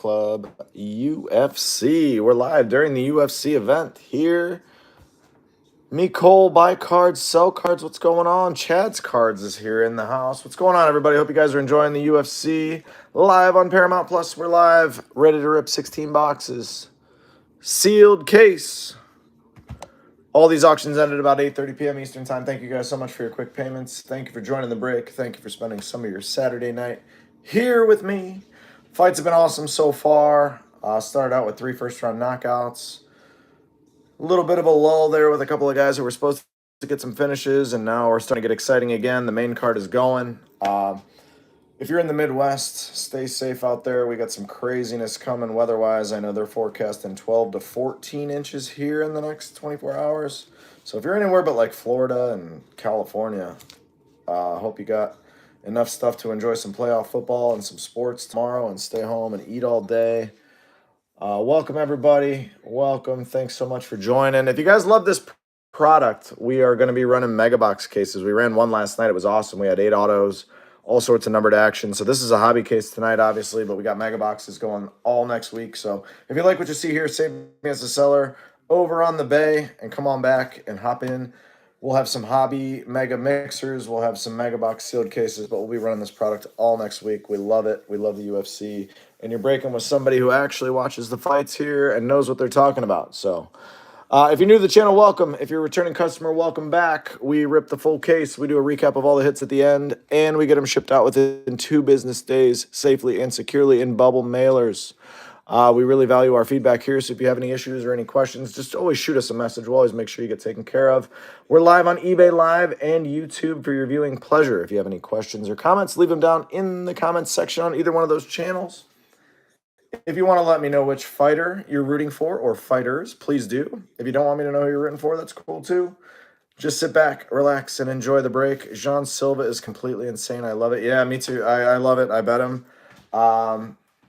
Club UFC. We're live during the UFC event here. Me, Cole, buy cards, sell cards. What's going on? Chad's Cards is here in the house. What's going on, everybody? Hope you guys are enjoying the UFC live on Paramount Plus. We're live, ready to rip 16 boxes. Sealed case. All these auctions ended about 8:30 p.m. Eastern Time. Thank you guys so much for your quick payments. Thank you for joining the break. Thank you for spending some of your Saturday night here with me. Fights have been awesome so far. Started out with 3 first-round knockouts. A little bit of a lull there with a couple of guys who were supposed to get some finishes, and now we're starting to get exciting again. The main card is going. If you're in the Midwest, stay safe out there. We got some craziness coming weather-wise. I know they're forecasting 12 to 14 inches here in the next 24 hours. So if you're anywhere but like Florida and California, I hope you got enough stuff to enjoy some playoff football and some sports tomorrow and stay home and eat all day. Welcome, everybody. Welcome. Thanks so much for joining. If you guys love this product, we are going to be running mega box cases. We ran one last night. It was awesome. We had 8 autos, all sorts of numbered action. So this is a hobby case tonight, obviously, but we got mega boxes going all next week. So if you like what you see here, save me as a seller over on the bay and come on back and hop in. We'll have some hobby mega mixers. We'll have some mega box sealed cases, but we'll be running this product all next week. We love it. We love the UFC. And you're breaking with somebody who actually watches the fights here and knows what they're talking about. So if you're new to the channel, welcome. If you're a returning customer, welcome back. We rip the full case. We do a recap of all the hits at the end, and we get them shipped out within 2 business days safely and securely in bubble mailers. We really value our feedback here, so if you have any issues or any questions, just always shoot us a message. We'll always make sure you get taken care of. We're live on eBay Live and YouTube for your viewing pleasure. If you have any questions or comments, leave them down in the comments section on either one of those channels. If you want to let me know which fighter you're rooting for or fighters, please do. If you don't want me to know who you're rooting for, that's cool too. Just sit back, relax, and enjoy the break. Jean Silva is completely insane. I love it. Yeah, me too. I love it. I bet him.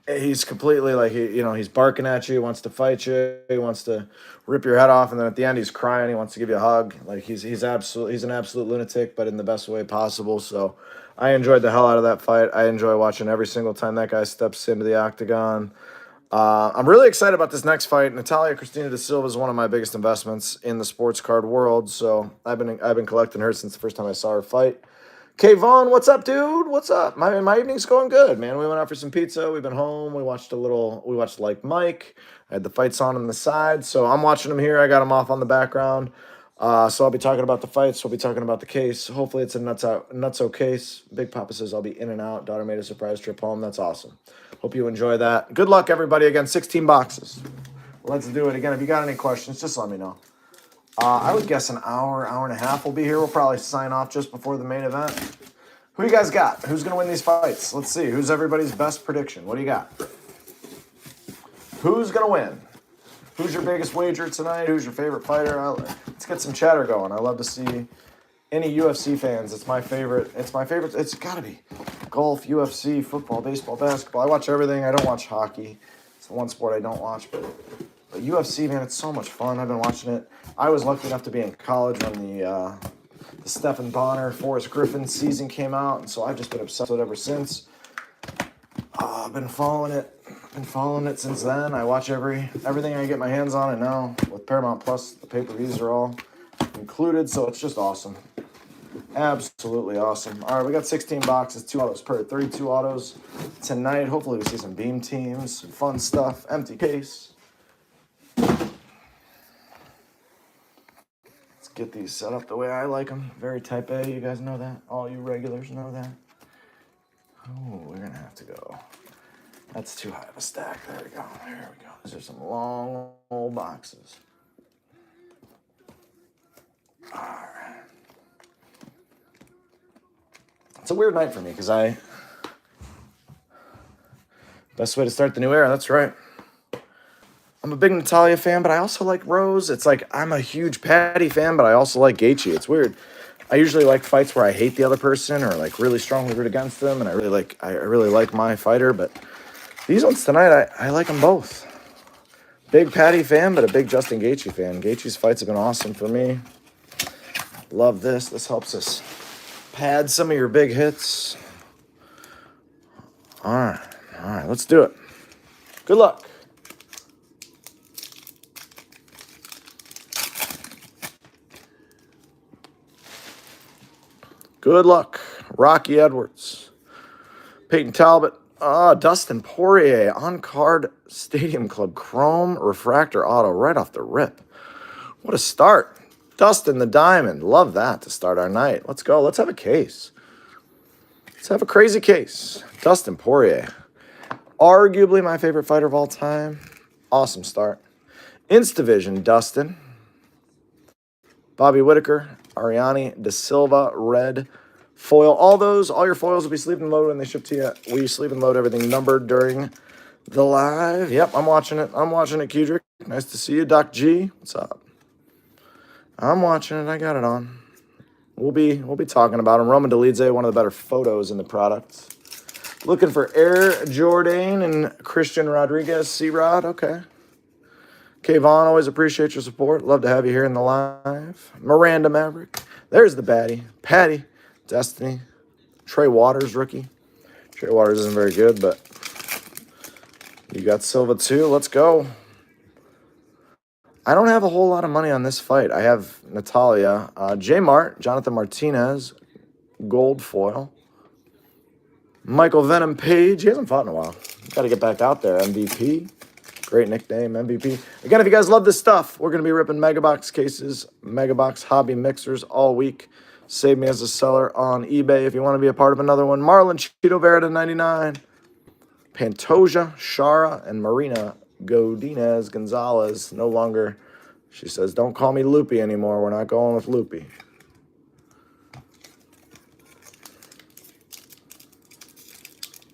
He's completely like, he's barking at you. He wants to fight you. He wants to rip your head off. And then at the end, he's crying. He wants to give you a hug. Like he's an absolute lunatic, but in the best way possible. So I enjoyed the hell out of that fight. I enjoy watching every single time that guy steps into the octagon. I'm really excited about this next fight. Natalia Cristina da Silva is one of my biggest investments in the sports card world. So I've been collecting her since the first time I saw her fight. Kayvon, what's up, dude? What's up? My evening's going good, man. We went out for some pizza. We've been home. We watched Like Mike. I had the fights on the side. So I'm watching them here. I got them off on the background. So I'll be talking about the fights. We'll be talking about the case. Hopefully it's a nutso case. Big Papa says I'll be in and out. Daughter made a surprise trip home. That's awesome. Hope you enjoy that. Good luck, everybody. Again, 16 boxes. Let's do it. Again, if you got any questions, just let me know. I would guess an hour and a half we'll be here. We'll probably sign off just before the main event. Who you guys got? Who's going to win these fights? Let's see. Who's everybody's best prediction? What do you got? Who's going to win? Who's your biggest wager tonight? Who's your favorite fighter? Let's get some chatter going. I love to see any UFC fans. It's my favorite. It's got to be golf, UFC, football, baseball, basketball. I watch everything. I don't watch hockey. It's the one sport I don't watch, but UFC, man, it's so much fun. I've been watching it. I was lucky enough to be in college when the Stephen Bonner, Forrest Griffin season came out, and so I've just been obsessed with it ever since. I've been following it. Since then. I watch everything I get my hands on, and now with Paramount Plus, the pay-per-views are all included, so it's just awesome. Absolutely awesome. All right, we got 16 boxes, 2 autos per, 32 autos tonight. Hopefully we see some beam teams, some fun stuff, empty case. Get these set up the way I like them. Very type A. You guys know that. All you regulars know that. Oh, we're going to have to go. That's too high of a stack. There we go. These are some long old boxes. All right. It's a weird night for me because best way to start the new era. That's right. I'm a big Natalia fan, but I also like Rose. It's like I'm a huge Patty fan, but I also like Gaethje. It's weird. I usually like fights where I hate the other person or like really strongly root against them, and I really like my fighter. But these ones tonight, I like them both. Big Patty fan, but a big Justin Gaethje fan. Gaethje's fights have been awesome for me. Love this. This helps us pad some of your big hits. All right, let's do it. Good luck. Good luck. Rocky Edwards. Peyton Talbot. Dustin Poirier. On-card Stadium Club Chrome Refractor Auto right off the rip. What a start. Dustin the Diamond. Love that to start our night. Let's go. Let's have a case. Let's have a crazy case. Dustin Poirier. Arguably my favorite fighter of all time. Awesome start. Instavision, Dustin. Bobby Whitaker, Ariane De Silva, red foil. All your foils will be sleeve and loaded when they ship to you. We sleeve and load everything numbered during the live. Yep, I'm watching it. Kedrick. Nice to see you. Doc G, what's up? I'm watching it. I got it on. We'll be talking about him. Roman Dolidze, one of the better photos in the product. Looking for Air Jordan and Christian Rodriguez, C-Rod. Okay. Kayvon, always appreciate your support. Love to have you here in the live. Miranda Maverick. There's the baddie. Patty. Destiny. Trey Waters, rookie. Trey Waters isn't very good, but you got Silva too. Let's go. I don't have a whole lot of money on this fight. I have Natalia. J Mart. Jonathan Martinez. Gold foil. Michael Venom Page. He hasn't fought in a while. Got to get back out there. MVP. Great nickname, MVP. Again, if you guys love this stuff, we're going to be ripping Megabox cases, Megabox hobby mixers all week. Save me as a seller on eBay if you want to be a part of another one. Marlon Cheeto Vera to 99. Pantoja, Shara, and Marina Godinez Gonzalez. No longer, she says, don't call me Loopy anymore. We're not going with Loopy.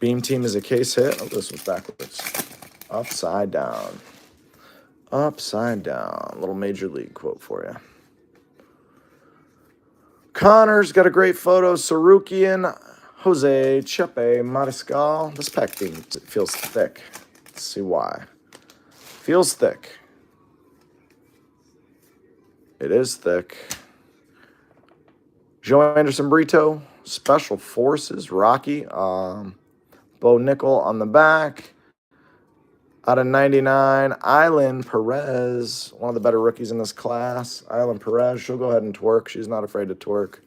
Beam Team is a case hit. Oh, this was backwards. Upside down. Upside down. Little Major League quote for you. Connor's got a great photo. Sarukian, Jose, Chepe, Mariscal. This pack feels thick. Let's see why. Feels thick. It is thick. Joe Anderson Brito, Special Forces, Rocky. Bo Nickel on the back. Out of 99, Island Perez, one of the better rookies in this class. Island Perez, she'll go ahead and twerk. She's not afraid to twerk.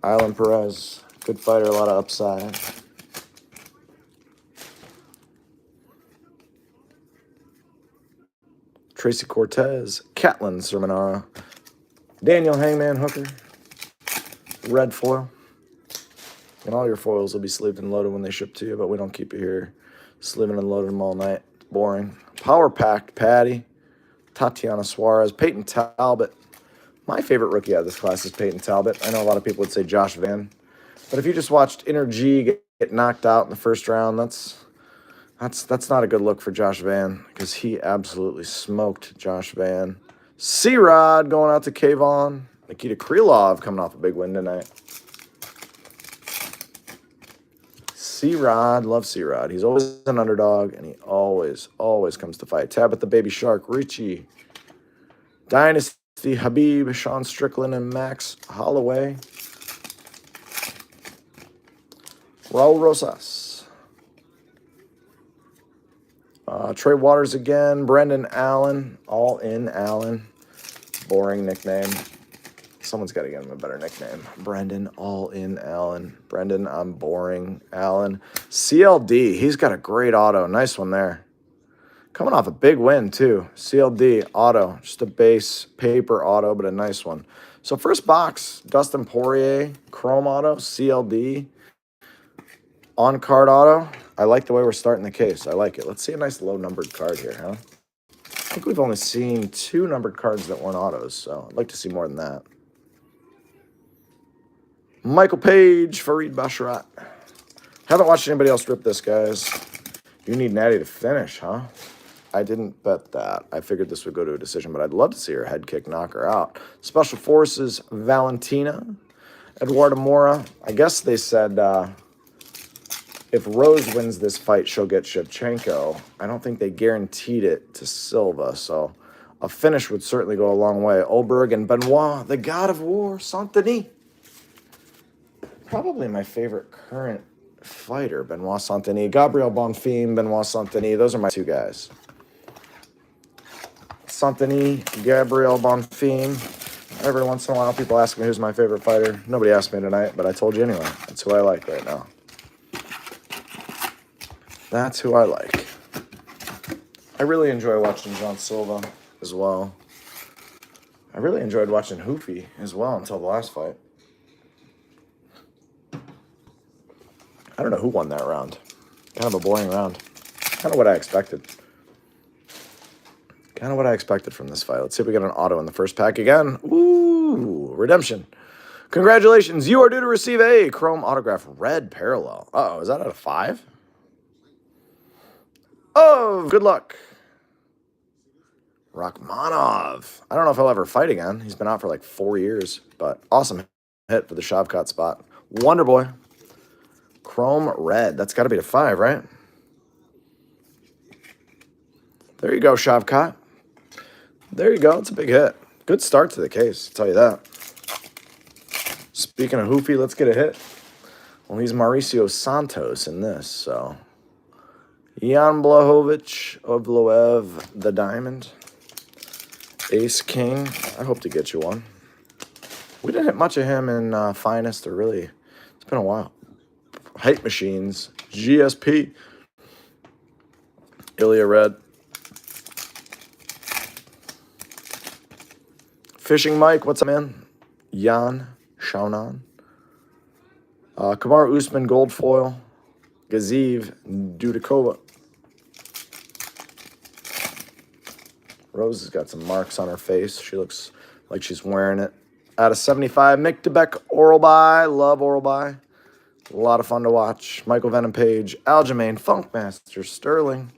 Island Perez, good fighter, a lot of upside. Tracy Cortez, Catlin Sermonara, Daniel Hangman Hooker, red foil. And all your foils will be sleeved and loaded when they ship to you, but we don't keep you here sleeving and loading them all night. Boring. Power packed Patty, Tatiana Suarez, Peyton Talbot. My favorite rookie out of this class is Peyton Talbot. I know a lot of people would say Josh Van, but if you just watched Inner G get knocked out in the first round, that's not a good look for Josh Van because he absolutely smoked Josh Van. C-Rod going out to Kayvon. Nikita Krylov coming off a big win tonight. C-Rod, love C-Rod. He's always an underdog, and he always comes to fight. Tabitha Baby Shark, Richie. Dynasty, Habib, Sean Strickland, and Max Holloway. Raul Rosas. Trey Waters again. Brendan Allen. All in Allen. Boring nickname. Someone's got to get him a better nickname. Brendan, all in Allen. Brendan, I'm boring. Allen. CLD, he's got a great auto. Nice one there. Coming off a big win, too. CLD, auto. Just a base paper auto, but a nice one. So first box, Dustin Poirier, chrome auto, CLD, on-card auto. I like the way we're starting the case. I like it. Let's see a nice low-numbered card here, huh? I think we've only seen 2 numbered cards that weren't autos, so I'd like to see more than that. Michael Page, Fareed Basharat. Haven't watched anybody else rip this, guys. You need Natty to finish, huh? I didn't bet that. I figured this would go to a decision, but I'd love to see her head kick knock her out. Special Forces, Valentina. Eduardo Mora. I guess they said if Rose wins this fight, she'll get Shevchenko. I don't think they guaranteed it to Silva, so a finish would certainly go a long way. Olberg and Benoit, the God of War, Saint-Denis. Probably my favorite current fighter. Benoit Saint-Denis, Gabriel Bonfim, Benoit Saint-Denis. Those are my two guys. Saint-Denis, Gabriel Bonfim. Every once in a while, people ask me who's my favorite fighter. Nobody asked me tonight, but I told you anyway. That's who I like right now. That's who I like. I really enjoy watching John Silva as well. I really enjoyed watching Hoofy as well until the last fight. I don't know who won that round. Kind of a boring round. Kind of what I expected. Kind of what I expected from this fight. Let's see if we get an auto in the first pack again. Ooh, redemption. Congratulations. You are due to receive a Chrome Autograph Red Parallel. Uh-oh, is that out of 5? Oh, good luck. Rachmanov. I don't know if he'll ever fight again. He's been out for like 4 years, but awesome hit for the Shavkat spot. Wonder Boy. Chrome Red. That's got to be a 5, right? There you go, Shavkat. There you go. It's a big hit. Good start to the case, I'll tell you that. Speaking of Hoofy, let's get a hit. Well, he's Mauricio Santos in this, so. Jan Blachowicz, Ovloev, the Diamond. Ace King. I hope to get you one. We didn't hit much of him in Finest, or really, it's been a while. Hype Machines, GSP. Ilya Red. Fishing Mike, what's up, man? Jan Shaunan. Kamar Usman Gold Foil. Gaziv Dudikova. Rose has got some marks on her face. She looks like she's wearing it. Out of 75, Mick DeBeck Oral Buy. Love Oral Buy. A lot of fun to watch. Michael Venom Page. Aljamain Funkmaster Sterling.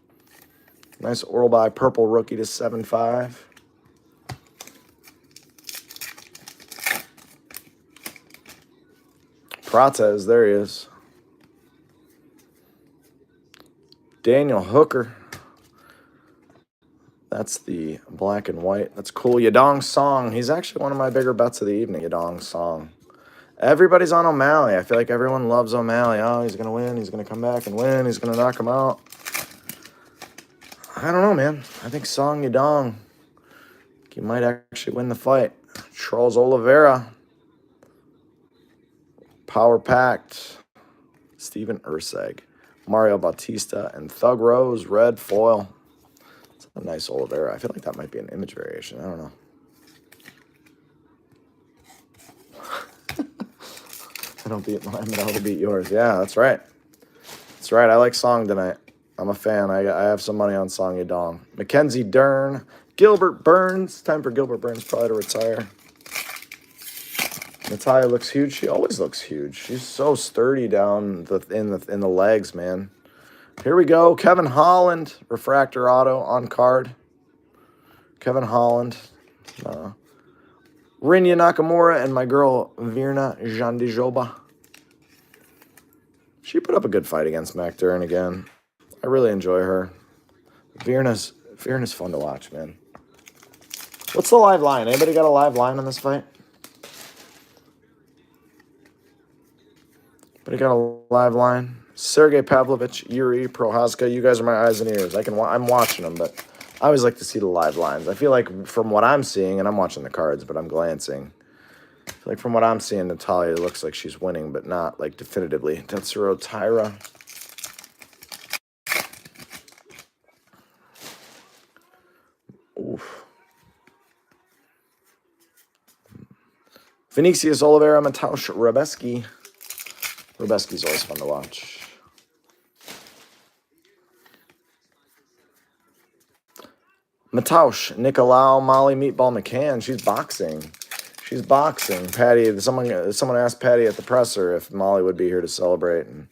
Nice Oral Buy purple rookie to 7.5. Prates, there he is. Daniel Hooker. That's the black and white. That's cool. Yadong Song. He's actually one of my bigger bets of the evening, Yadong Song. Everybody's on O'Malley. I feel like everyone loves O'Malley. Oh, he's going to win. He's going to come back and win. He's going to knock him out. I don't know, man. I think Song Yadong, he might actually win the fight. Charles Oliveira. Power Packed. Steven Urseg. Mario Bautista and Thug Rose. Red foil. It's a nice Oliveira. I feel like that might be an image variation. I don't know. I don't beat mine, but I'll beat yours. Yeah, that's right. That's right. I like Song tonight. I'm a fan. I have some money on Song Yadong. Mackenzie Dern. Gilbert Burns. Time for Gilbert Burns probably to retire. Natalia looks huge. She always looks huge. She's so sturdy down in the legs, man. Here we go. Kevin Holland. Refractor auto on card. Kevin Holland. Rinya Nakamura and my girl Virna Jandijoba. She put up a good fight against Mac Dern again. I really enjoy her. Virna's fun to watch, man. What's the live line? Anybody got a live line on this fight? Anybody got a live line? Sergey Pavlovich, Yuri Prohaska. You guys are my eyes and ears. I'm watching them, but I always like to see the live lines. I feel like from what I'm seeing, and I'm watching the cards, but I'm glancing. I feel like from what I'm seeing, Natalia looks like she's winning, but not like definitively. Tetsuro Taira. Oof. Vinicius Oliveira, Mateusz Rebeski. Rebeski's always fun to watch. Mateusz, Nicolau, Molly Meatball McCann. She's boxing. She's boxing. Patty, someone asked Patty at the presser if Molly would be here to celebrate, and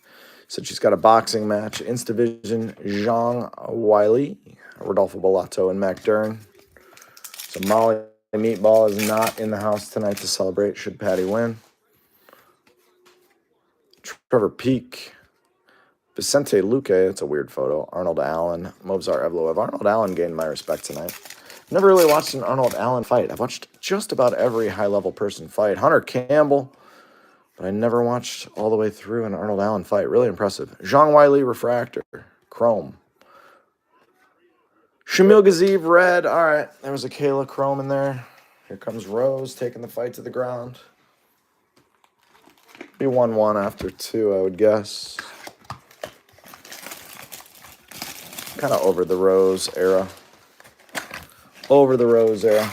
said she's got a boxing match. Instavision, Zhang Wiley, Rodolfo Bellato, and Mac Dern. So Molly Meatball is not in the house tonight to celebrate should Patty win. Trevor Peak. Vicente Luque, that's a weird photo. Arnold Allen, Movsar Evloev. Arnold Allen gained my respect tonight. Never really watched an Arnold Allen fight. I've watched just about every high-level person fight. Hunter Campbell, But I never watched all the way through an Arnold Allen fight. Really impressive. Zhang Weili refractor. Chrome. Shamil Gaziev red. All right. There was a Kayla Chrome in there. Here comes Rose taking the fight to the ground. Be 1-1 after 2, I would guess. Kind of over the Rose era. Over the Rose era.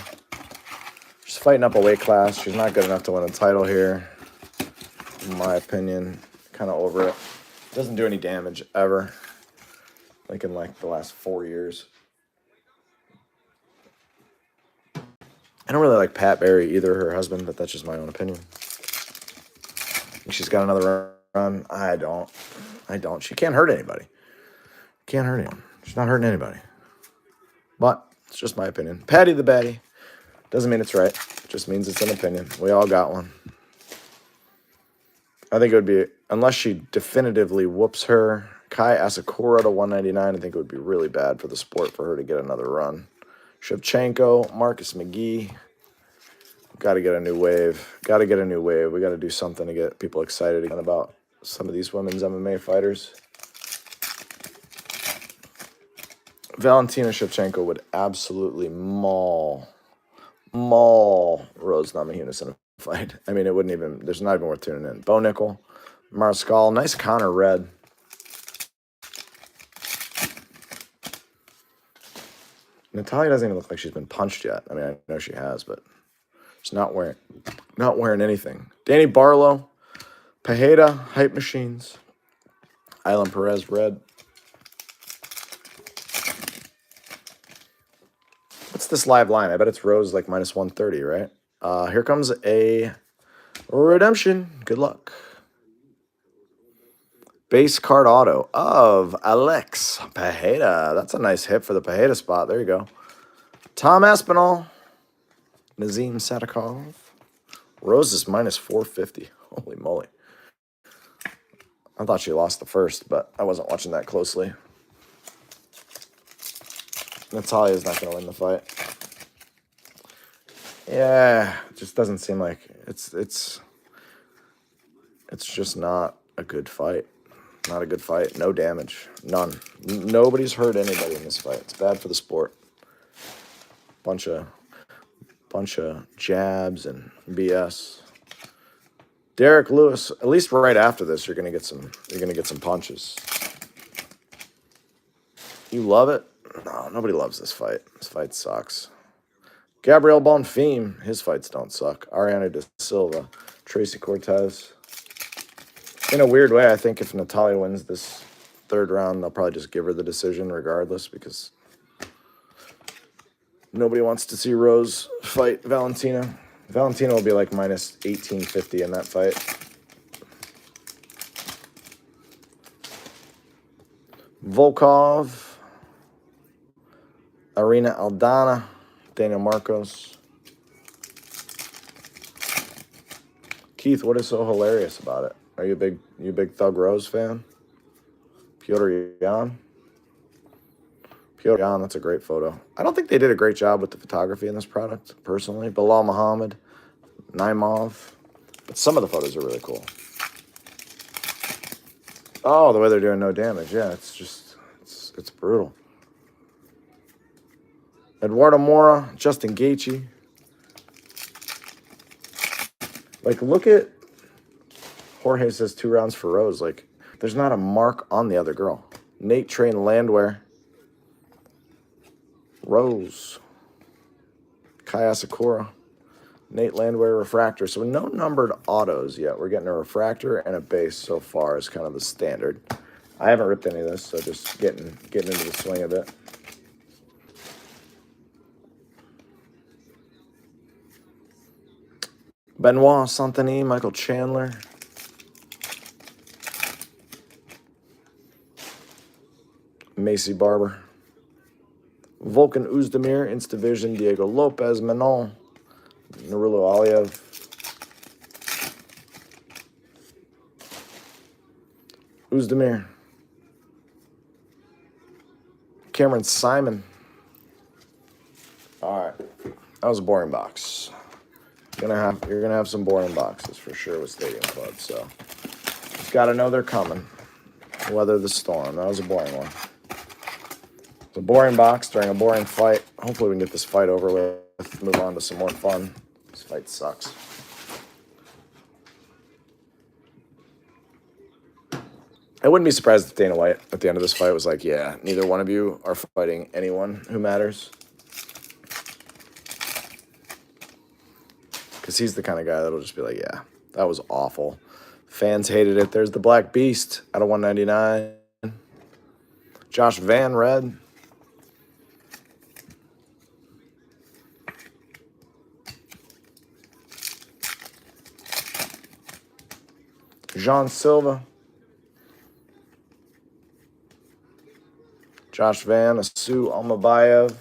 She's fighting up a weight class. She's not good enough to win a title here. In my opinion. Kind of over it. Doesn't do any damage ever. Like in the last 4 years. I don't really like Pat Barry either, her husband, but that's just my own opinion. She's got another run. I don't. She can't hurt anybody. Can't hurt anyone. She's not hurting anybody. But it's just my opinion. Patty the Batty. Doesn't mean it's right. It just means it's an opinion. We all got one. I think it would be, unless she definitively whoops her, Kai Asakura to 199, I think it would be really bad for the sport for her to get another run. Shevchenko, Marcus McGee. Got to get a new wave. Got to get a new wave. We got to do something to get people excited again about some of these women's MMA fighters. Valentina Shevchenko would absolutely maul Rose Namajunas in a fight. I mean, it wouldn't even, there's not even worth tuning in. Bo Nickel, Mariscal, nice Connor red. Natalia doesn't even look like she's been punched yet. I mean, I know she has, but she's not wearing anything. Danny Barlow, Pajeda, Hype Machines, Island Perez red. What's this live line? I bet it's Rose like minus 130, right? Here comes a redemption. Good luck. Base card auto of Alex Pajeda. That's a nice hit for the Pajeda spot. There you go. Tom Aspinall. Nazim Sadikov. Rose is minus 450. Holy moly. I thought she lost the first, but I wasn't watching that closely. Natalia's not going to win the fight. Yeah, it just doesn't seem like it's just not a good fight. Not a good fight. No damage. None. Nobody's hurt anybody in this fight. It's bad for the sport. Bunch of jabs and BS. Derek Lewis, at least right after this, you're gonna get some punches. You love it? No, nobody loves this fight. This fight sucks. Gabriel Bonfim, his fights don't suck. Ariana De Silva, Tracy Cortez. In a weird way, I think if Natalia wins this third round, they'll probably just give her the decision regardless because nobody wants to see Rose fight Valentina. Valentina will be like minus 1850 in that fight. Volkov, Arena Aldana, Daniel Marcos. Keith, what is so hilarious about it? Are you a big Thug Rose fan? Piotr Jan? Piotr Jan, that's a great photo. I don't think they did a great job with the photography in this product, personally. Bilal Muhammad, Naimov. But some of the photos are really cool. Oh, the way they're doing no damage. Yeah, it's brutal. Eduardo Mora, Justin Gaethje. Like, look at Jorge says 2 rounds for Rose. Like, there's not a mark on the other girl. Nate Train Landwehr. Rose. Kai Sakura. Nate Landwehr Refractor. So no numbered autos yet. We're getting a refractor and a base so far is kind of the standard. I haven't ripped any of this, so just getting into the swing of it. Benoit Santini, Michael Chandler. Macy Barber. Volkan Uzdemir, Instavision, Diego Lopez, Manon, Nurullo Aliev. Uzdemir. Cameron Simon. All right. That was a boring box. You're gonna have some boring boxes for sure with Stadium Club. So you've got to know they're coming. Weather the storm. That was a boring one. It's a boring box during a boring fight. Hopefully we can get this fight over with. Move on to some more fun. This fight sucks. I wouldn't be surprised if Dana White at the end of this fight was like, yeah, neither one of you are fighting anyone who matters. Because he's the kind of guy that'll just be like, yeah, that was awful. Fans hated it. There's the Black Beast out of 199. Josh Van Red. Jean Silva. Josh Van, Asu Almabayev.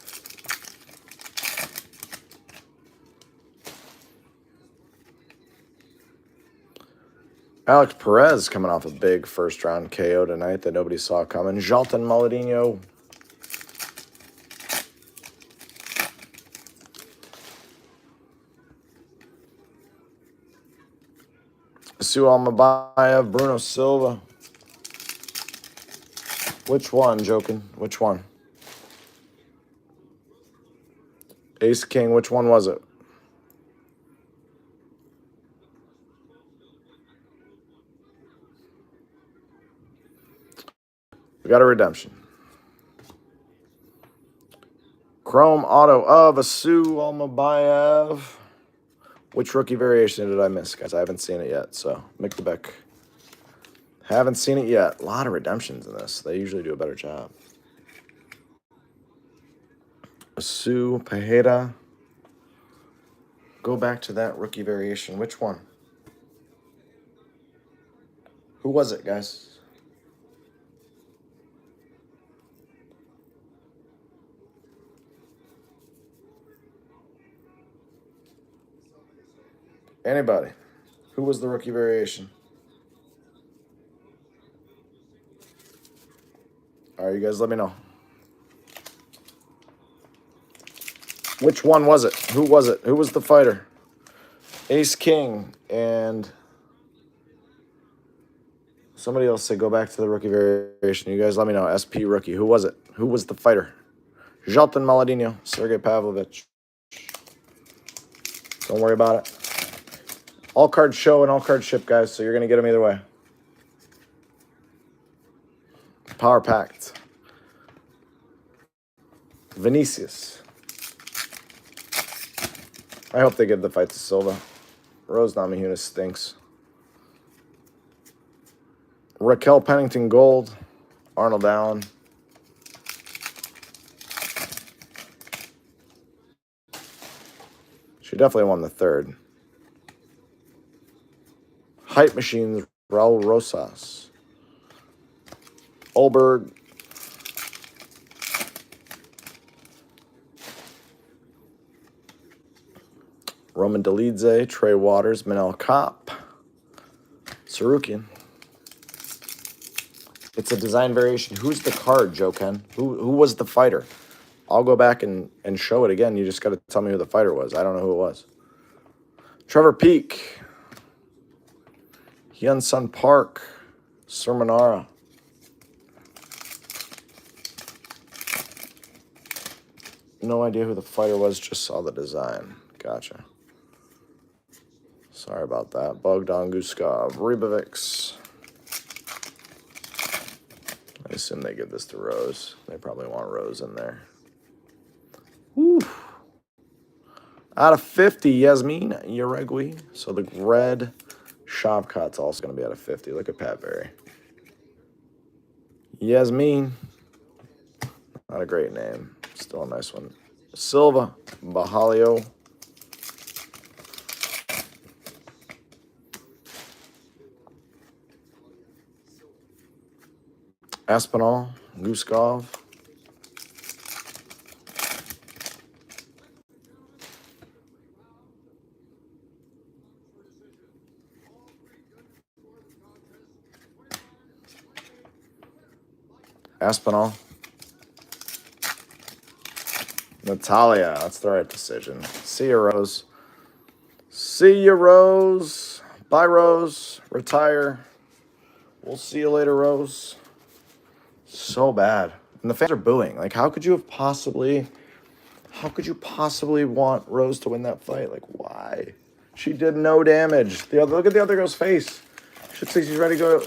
Alex Perez coming off a big first-round KO tonight that nobody saw coming. Jalton Maladino. Asu Almabayev, Bruno Silva. Which one, joking? Which one? Ace King, which one was it? We got a redemption. Chrome auto of Asu Almabayev. Which rookie variation did I miss, guys? I haven't seen it yet, so Mick the Beck. Haven't seen it yet. A lot of redemptions in this. They usually do a better job. Asu Pajeda. Go back to that rookie variation. Which one? Who was it, guys? Anybody? Who was the rookie variation? All right, you guys let me know. Which one was it? Who was it? Who was the fighter? Ace King and somebody else said go back to the rookie variation. You guys let me know. SP rookie. Who was it? Who was the fighter? Jalton Maladino. Sergey Pavlovich. Don't worry about it. All card show and all card ship, guys, so you're going to get them either way. Power packed. Vinicius. I hope they give the fight to Silva. Rose Namajunas stinks. Raquel Pennington Gold. Arnold Allen. She definitely won the third. Hype Machines, Raul Rosas. Olberg. Roman Dolidze, Trey Waters, Manel Kopp. Sarukian. It's a design variation. Who's the card, Joe Ken? Who was the fighter? I'll go back and show it again. You just got to tell me who the fighter was. I don't know who it was. Trevor Peak. Hyun Sun Park. Sermonara. No idea who the fighter was. Just saw the design. Gotcha. Sorry about that. Bogdan Guskov. Ribovics. I assume they give this to Rose. They probably want Rose in there. Whew. Out of 50, Yasmin Uregui. So the red Shavkat's also going to be out of 50. Look at Pat Berry. Yasmin. Not a great name. Still a nice one. Silva. Bajalio. Aspinall. Guskov. Aspinall. Natalia. That's the right decision. See you, Rose. See you, Rose. Bye, Rose. Retire. We'll see you later, Rose. So bad. And the fans are booing. Like, how could you possibly want Rose to win that fight? Like, why? She did no damage. Look at the other girl's face. She looks like she's ready to go,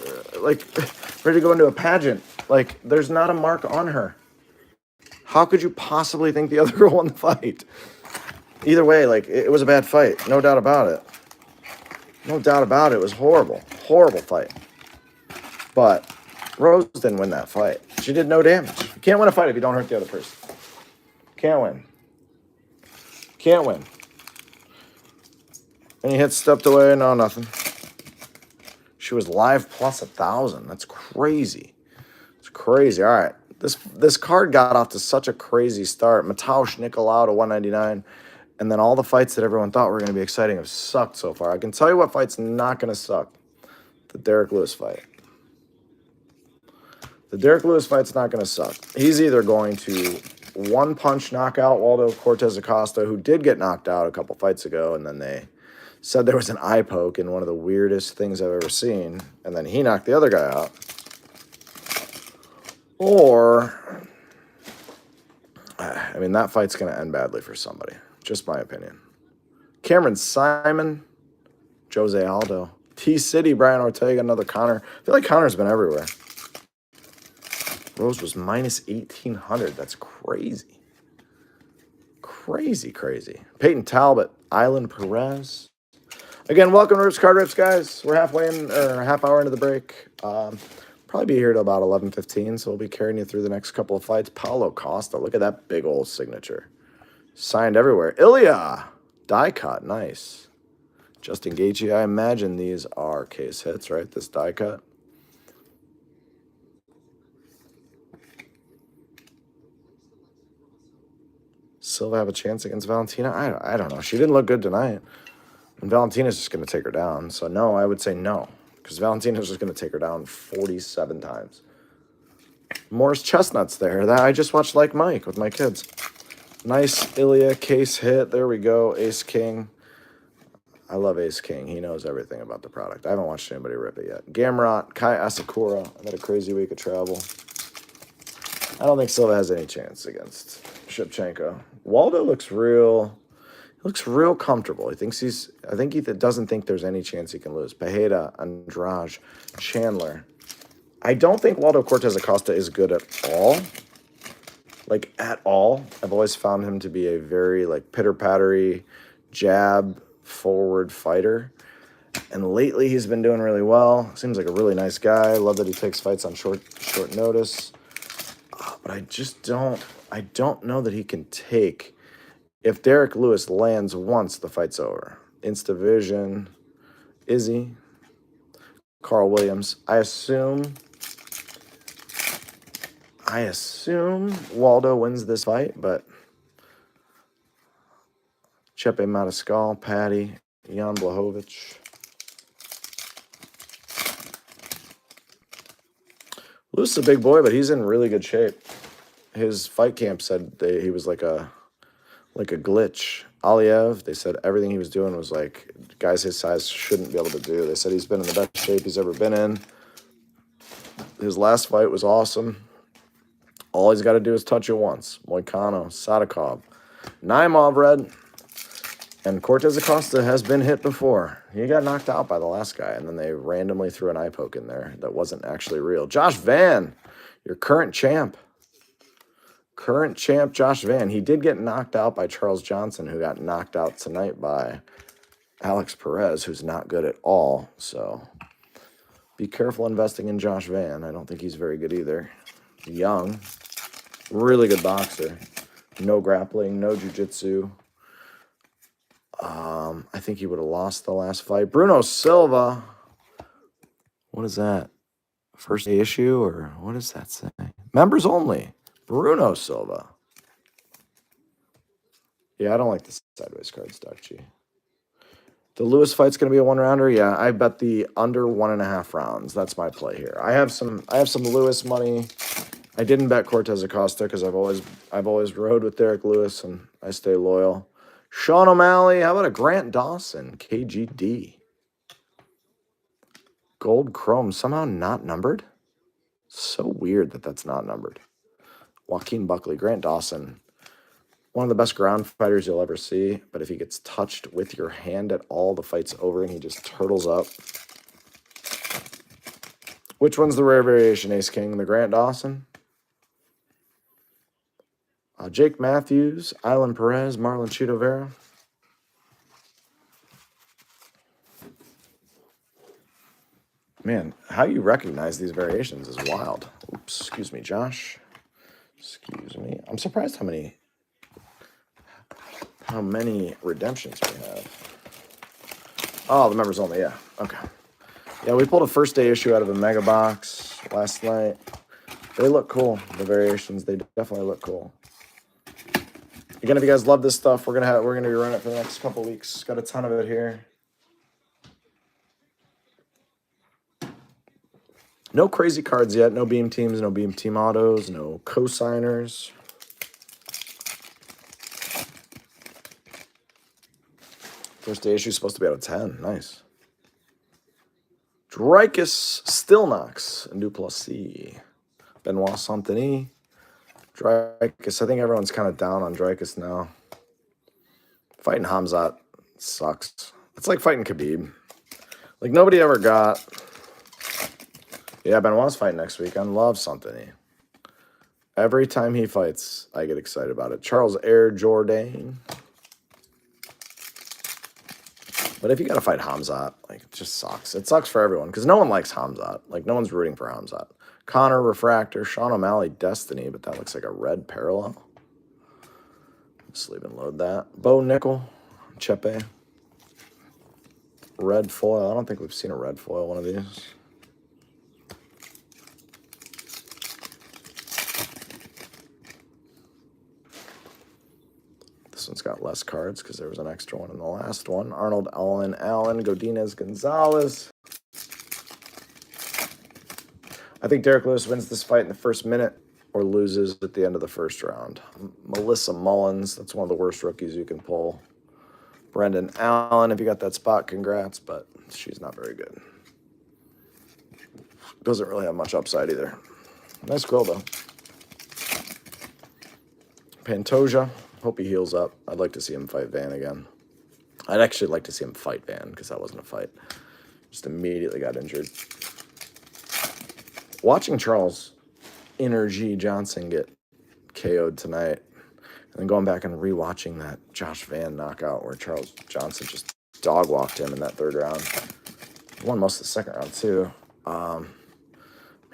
ready to go into a pageant. Like, there's not a mark on her. How could you possibly think the other girl won the fight? Either way, like, it was a bad fight. No doubt about it. No doubt about it. It was horrible. Horrible fight. But Rose didn't win that fight. She did no damage. You can't win a fight if you don't hurt the other person. Can't win. Can't win. And he hit stepped away. No, nothing. She was live plus 1,000. That's crazy. It's crazy. All right. This card got off to such a crazy start. Mateusz Nicolau to 199. And then all the fights that everyone thought were going to be exciting have sucked so far. I can tell you what fight's not going to suck. The Derek Lewis fight. The Derek Lewis fight's not going to suck. He's either going to one-punch knockout Waldo Cortez Acosta, who did get knocked out a couple fights ago, and then they said there was an eye poke in one of the weirdest things I've ever seen, and then he knocked the other guy out. Or, I mean, that fight's going to end badly for somebody. Just my opinion. Cameron Simon, Jose Aldo, T-City, Brian Ortega, another Connor. I feel like Connor's been everywhere. Rose was minus 1,800. That's crazy. Crazy, crazy. Peyton Talbot, Island Perez. Again, welcome to Rips Card Rips, guys. We're halfway in, or half hour into the break. Probably be here till about 11:15, so we'll be carrying you through the next couple of fights. Paulo Costa, look at that big old signature. Signed everywhere. Ilya, die cut, nice. Justin Gaethje, I imagine these are case hits, right? This die cut. Silva have a chance against Valentina? I don't know. She didn't look good tonight. And Valentina's just going to take her down. So, no, I would say no. Because Valentina's just going to take her down 47 times. Morris Chestnut's there. That I just watched Like Mike with my kids. Nice Ilya case hit. There we go. Ace King. I love Ace King. He knows everything about the product. I haven't watched anybody rip it yet. Gamrot, Kai Asakura. I had a crazy week of travel. I don't think Silva has any chance against Shevchenko. Waldo looks real comfortable. I think he doesn't think there's any chance he can lose. Pajeda, Andrade, Chandler. I don't think Waldo Cortez Acosta is good at all. Like, at all. I've always found him to be a very, like, pitter-pattery, jab-forward fighter. And lately, he's been doing really well. Seems like a really nice guy. Love that he takes fights on short notice. But I don't know that he can take. If Derek Lewis lands once, the fight's over. Instavision, Izzy, Carl Williams. I assume Waldo wins this fight, but Chepe Matascal, Patty, Jan Blachowicz. Lewis is a big boy, but he's in really good shape. His fight camp said he was like a glitch. Aliev, they said everything he was doing was like guys his size shouldn't be able to do. They said he's been in the best shape he's ever been in. His last fight was awesome. All he's got to do is touch it once. Moicano, Sadikov, Naimov red, and Cortez Acosta has been hit before. He got knocked out by the last guy, and then they randomly threw an eye poke in there that wasn't actually real. Josh Van, your current champ. Current champ Josh Van. He did get knocked out by Charles Johnson, who got knocked out tonight by Alex Perez, who's not good at all. So be careful investing in Josh Van. I don't think he's very good either. Young. Really good boxer. No grappling, no jiu-jitsu. I think he would have lost the last fight. Bruno Silva. What is that? First issue, or what does that say? Members only. Bruno Silva. Yeah, I don't like the sideways cards, Doc G. The Lewis fight's going to be a one-rounder. Yeah, I bet the under 1.5 rounds. That's my play here. I have some Lewis money. I didn't bet Cortez Acosta because I've always rode with Derek Lewis and I stay loyal. Sean O'Malley. How about a Grant Dawson? KGD. Gold Chrome. Somehow not numbered. So weird that that's not numbered. Joaquin Buckley. Grant Dawson. One of the best ground fighters you'll ever see. But if he gets touched with your hand at all, the fight's over and he just turtles up. Which one's the rare variation, Ace King? The Grant Dawson? Jake Matthews, Island Perez, Marlon Chito Vera. Man, how you recognize these variations is wild. Oops, excuse me, Josh. Excuse me. I'm surprised how many redemptions we have. Oh, the members only, yeah. Okay. Yeah, we pulled a first day issue out of a mega box last night. They look cool. The variations, they definitely look cool. Again, if you guys love this stuff, we're gonna be running it for the next couple weeks. Got a ton of it here. No crazy cards yet. No beam teams, no beam team autos, no co-signers. First day issue is supposed to be out of 10. Nice. Dreykus Stillnox and Duplessis. Benoit Saint-Denis. Dreykus. I think everyone's kind of down on Dreykus now. Fighting Hamzat sucks. It's like fighting Khabib. Like nobody ever got... Yeah, Benoit's fighting next week. I love Saint-Denis. Every time he fights, I get excited about it. Charles Air Jourdain. But if you got to fight Hamzat, like, it just sucks. It sucks for everyone because no one likes Hamzat. Like, no one's rooting for Hamzat. Connor Refractor, Sean O'Malley Destiny, but that looks like a red parallel. Just leave and load that. Bo Nickel, Chepe. Red foil. I don't think we've seen a red foil one of these. This one's got less cards because there was an extra one in the last one. Arnold Allen, Godinez, Gonzalez. I think Derek Lewis wins this fight in the first minute or loses at the end of the first round. Melissa Mullins, that's one of the worst rookies you can pull. Brendan Allen, if you got that spot, congrats, but she's not very good. Doesn't really have much upside either. Nice quill, though. Pantoja. Hope he heals up. I'd like to see him fight Van again. I'd actually like to see him fight Van because that wasn't a fight. Just immediately got injured. Watching Charles Energy Johnson get KO'd tonight and then going back and rewatching that Josh Van knockout where Charles Johnson just dog walked him in that third round. Won most of the second round too. Man,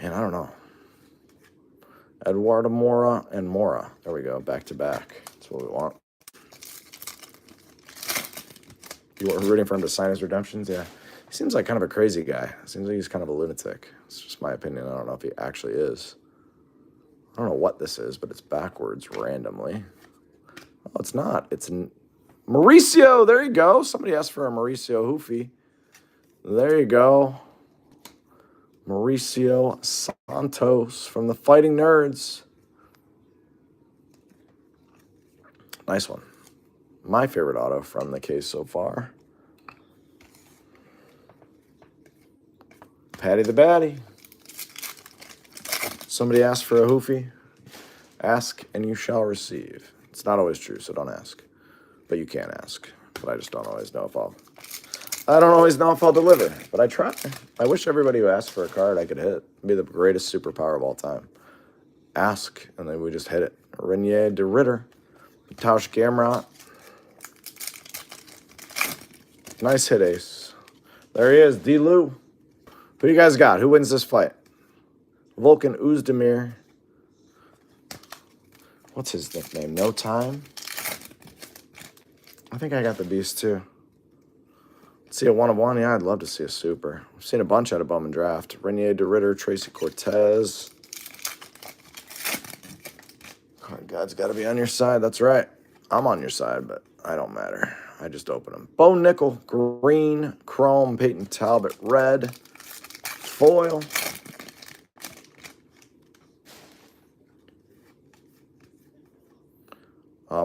I don't know. Eduardo Mora and Mora. There we go, back to back. That's what we want. You were rooting for him to sign his redemptions? Yeah. He seems like kind of a crazy guy. Seems like he's kind of a lunatic. It's just my opinion. I don't know if he actually is. I don't know what this is, but it's backwards randomly. Oh, it's not. It's Mauricio. There you go. Somebody asked for a Mauricio Hoofy. There you go. Mauricio Santos from the Fighting Nerds. Nice one. My favorite auto from the case so far. Patty the Batty. Somebody asked for a Hoofy. Ask and you shall receive. It's not always true, so don't ask. But you can ask. But I just don't always know if I'll deliver. But I try. I wish everybody who asked for a card I could hit. It'd be the greatest superpower of all time. Ask, and then we just hit it. Renier de Ritter. Tausch Gamrot. Nice hit, Ace. There he is, D-Lou. Who you guys got? Who wins this fight? Volkan Oezdemir. What's his nickname? No Time? I think I got the Beast, too. See a 1 of 1? Yeah, I'd love to see a super. I've seen a bunch out of Bowman Draft. Renier de Ritter, Tracy Cortez. Card God's got to be on your side. That's right. I'm on your side, but I don't matter. I just open them. Bo Nickel, green, chrome, Peyton Talbot, red, foil.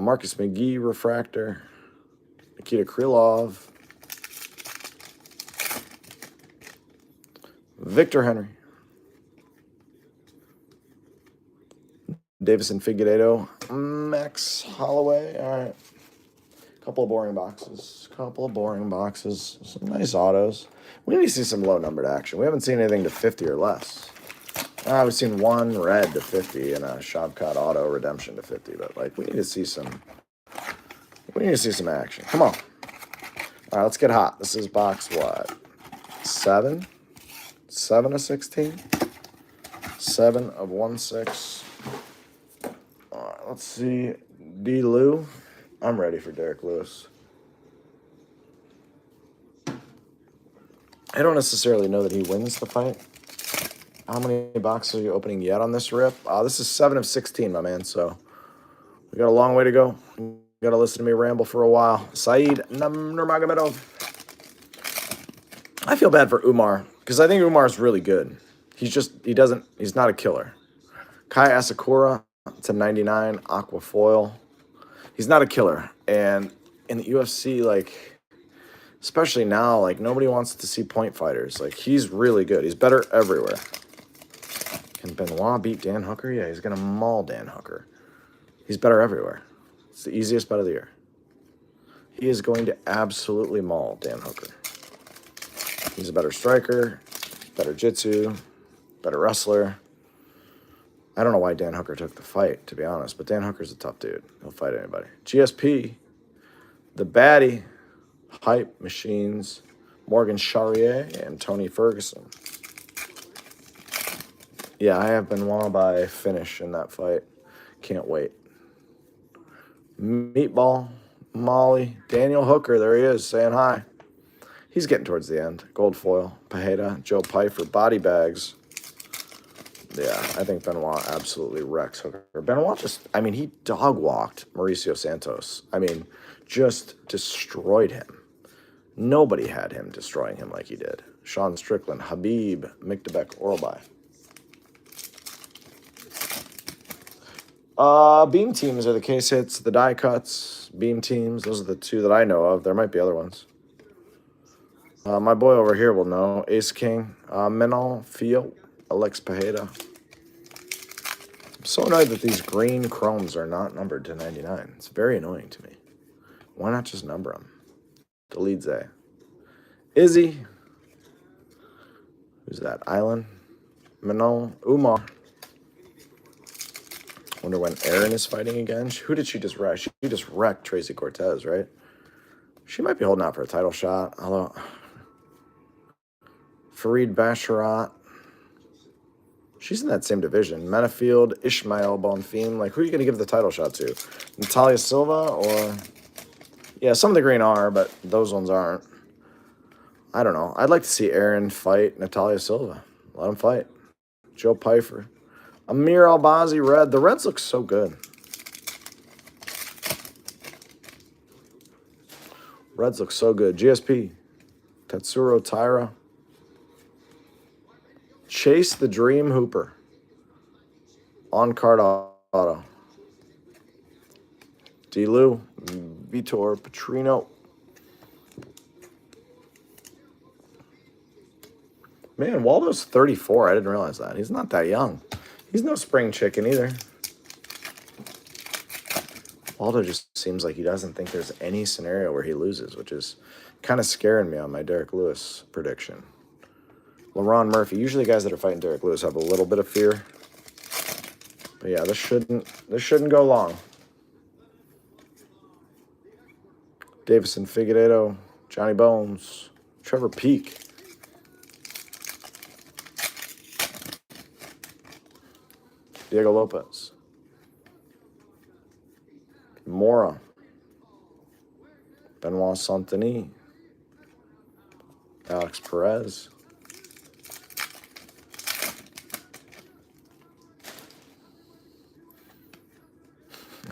Marcus McGee, refractor. Nikita Krylov. Victor Henry. Davison Figueiredo. Max Holloway. All right. Couple of boring boxes. Some nice autos. We need to see some low-numbered action. We haven't seen anything to 50 or less. We've seen one red to 50 and a Shavkat auto redemption to 50, but like we need to see some action. Come on. All right, let's get hot. This is box what? 7? 7 of 16? 7 of 1/6. All right, let's see. D. Lou. I'm ready for Derek Lewis. I don't necessarily know that he wins the fight. How many boxes are you opening yet on this rip? This is 7 of 16, my man, so we got a long way to go. You got to listen to me ramble for a while. Saeed Nurmagomedov. I feel bad for Umar because I think Umar's really good. He's not a killer. Kai Asakura to 99, Aqua Foil. He's not a killer. And in the UFC, like, especially now, like, nobody wants to see point fighters. Like, he's really good. He's better everywhere. Can Benoit beat Dan Hooker? Yeah, he's going to maul Dan Hooker. He's better everywhere. It's the easiest bet of the year. He is going to absolutely maul Dan Hooker. He's a better striker, better jiu-jitsu, better wrestler. I don't know why Dan Hooker took the fight, to be honest, but Dan Hooker's a tough dude. He'll fight anybody. GSP, the baddie, Hype Machines, Morgan Charrier, and Tony Ferguson. Yeah, I have Benoit by finish in that fight. Can't wait. Meatball, Molly, Daniel Hooker, there he is, saying hi. He's getting towards the end. Gold foil, Pajeda, Joe Pfeiffer, body bags. Yeah, I think Benoit absolutely wrecks Hooker. Benoit he dog-walked Mauricio Santos. Just destroyed him. Nobody had him destroying him like he did. Sean Strickland, Habib, Mikdebek, Orlby. Beam teams are the case hits, the die cuts, beam teams. Those are the two that I know of. There might be other ones. My boy over here will know. Ace King, Menal, Fio, Alex Pajeda. I'm so annoyed that these green chromes are not numbered to 99. It's very annoying to me. Why not just number them? Delete Zay. Izzy. Who's that? Island. Menal, Umar. Wonder when Erin is fighting again. Who did she just wreck? She just wrecked Tracy Cortez, right? She might be holding out for a title shot. Although, Fareed Basharat. She's in that same division. Menafield, Ishmael Bonfim. Like, who are you going to give the title shot to? Natalia Silva or... Yeah, some of the green are, but those ones aren't. I don't know. I'd like to see Erin fight Natalia Silva. Let him fight. Joe Pfeiffer. Amir Albazi, red. The reds look so good. Reds look so good. GSP. Tatsuro Taira. Chase the Dream Hooper. On-card auto. D-Lou. Vitor Petrino. Man, Waldo's 34. I didn't realize that. He's not that young. He's no spring chicken either. Waldo just seems like he doesn't think there's any scenario where he loses, which is kind of scaring me on my Derek Lewis prediction. LaRon Murphy. Usually guys that are fighting Derek Lewis have a little bit of fear. But yeah, this shouldn't go long. Davison Figueiredo, Johnny Bones, Trevor Peak. Diego Lopez. Mora. Benoit Saint-Denis. Alex Perez.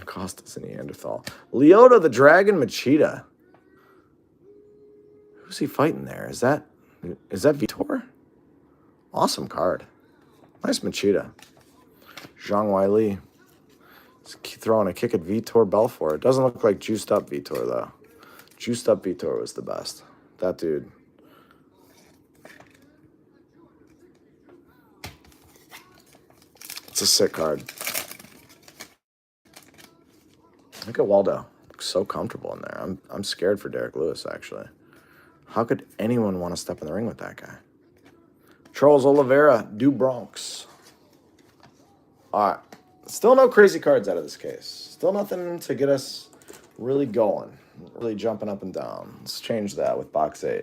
Costas and Neanderthal. Leota the Dragon Machida. Who's he fighting there? Is that Vitor? Awesome card. Nice Machida. Zhang Weili. Throwing a kick at Vitor Belfort. It doesn't look like juiced up Vitor, though. Juiced Up Vitor was the best. That dude. It's a sick card. Look at Waldo. Looks so comfortable in there. I'm scared for Derek Lewis, actually. How could anyone want to step in the ring with that guy? Charles Oliveira, Du Bronx. All right. Still no crazy cards out of this case. Still nothing to get us really going. Really jumping up and down. Let's change that with box 8.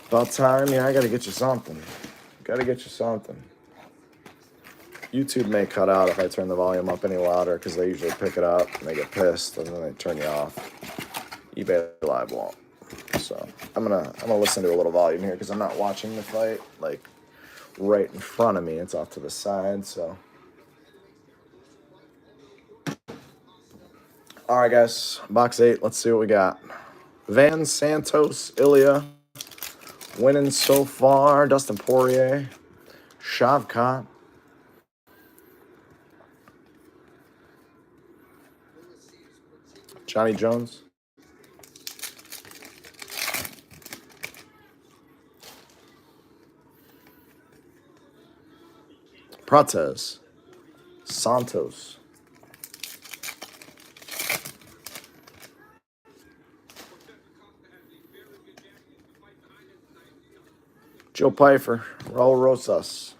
About time. Yeah, I got to get you something. Got to get you something. YouTube may cut out if I turn the volume up any louder because they usually pick it up and they get pissed and then they turn you off. eBay Live won't. So I'm gonna listen to a little volume here because I'm not watching the fight like right in front of me. It's off to the side. So all right, guys, box 8. Let's see what we got. Van Santos, Ilya, winning so far. Dustin Poirier, Shavkat. Johnny Jones. Prates. Santos. Joe Pfeiffer. Raul Rosas.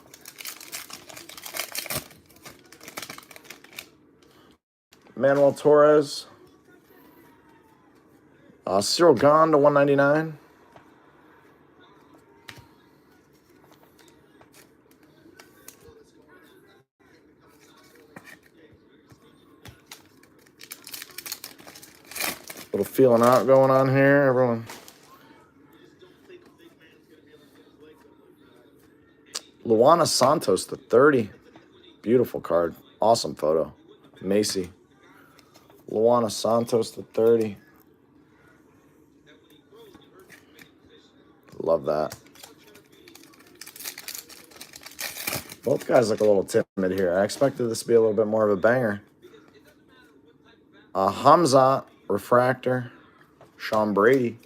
Manuel Torres. Cyril Gahn to 199. Little feeling out going on here, everyone. Luana Santos to 30. Beautiful card. Awesome photo. Macy. Luana Santos to 30. Love that. Both guys look a little timid here. I expected this to be a little bit more of a banger. Hamza Refractor. Sean Brady.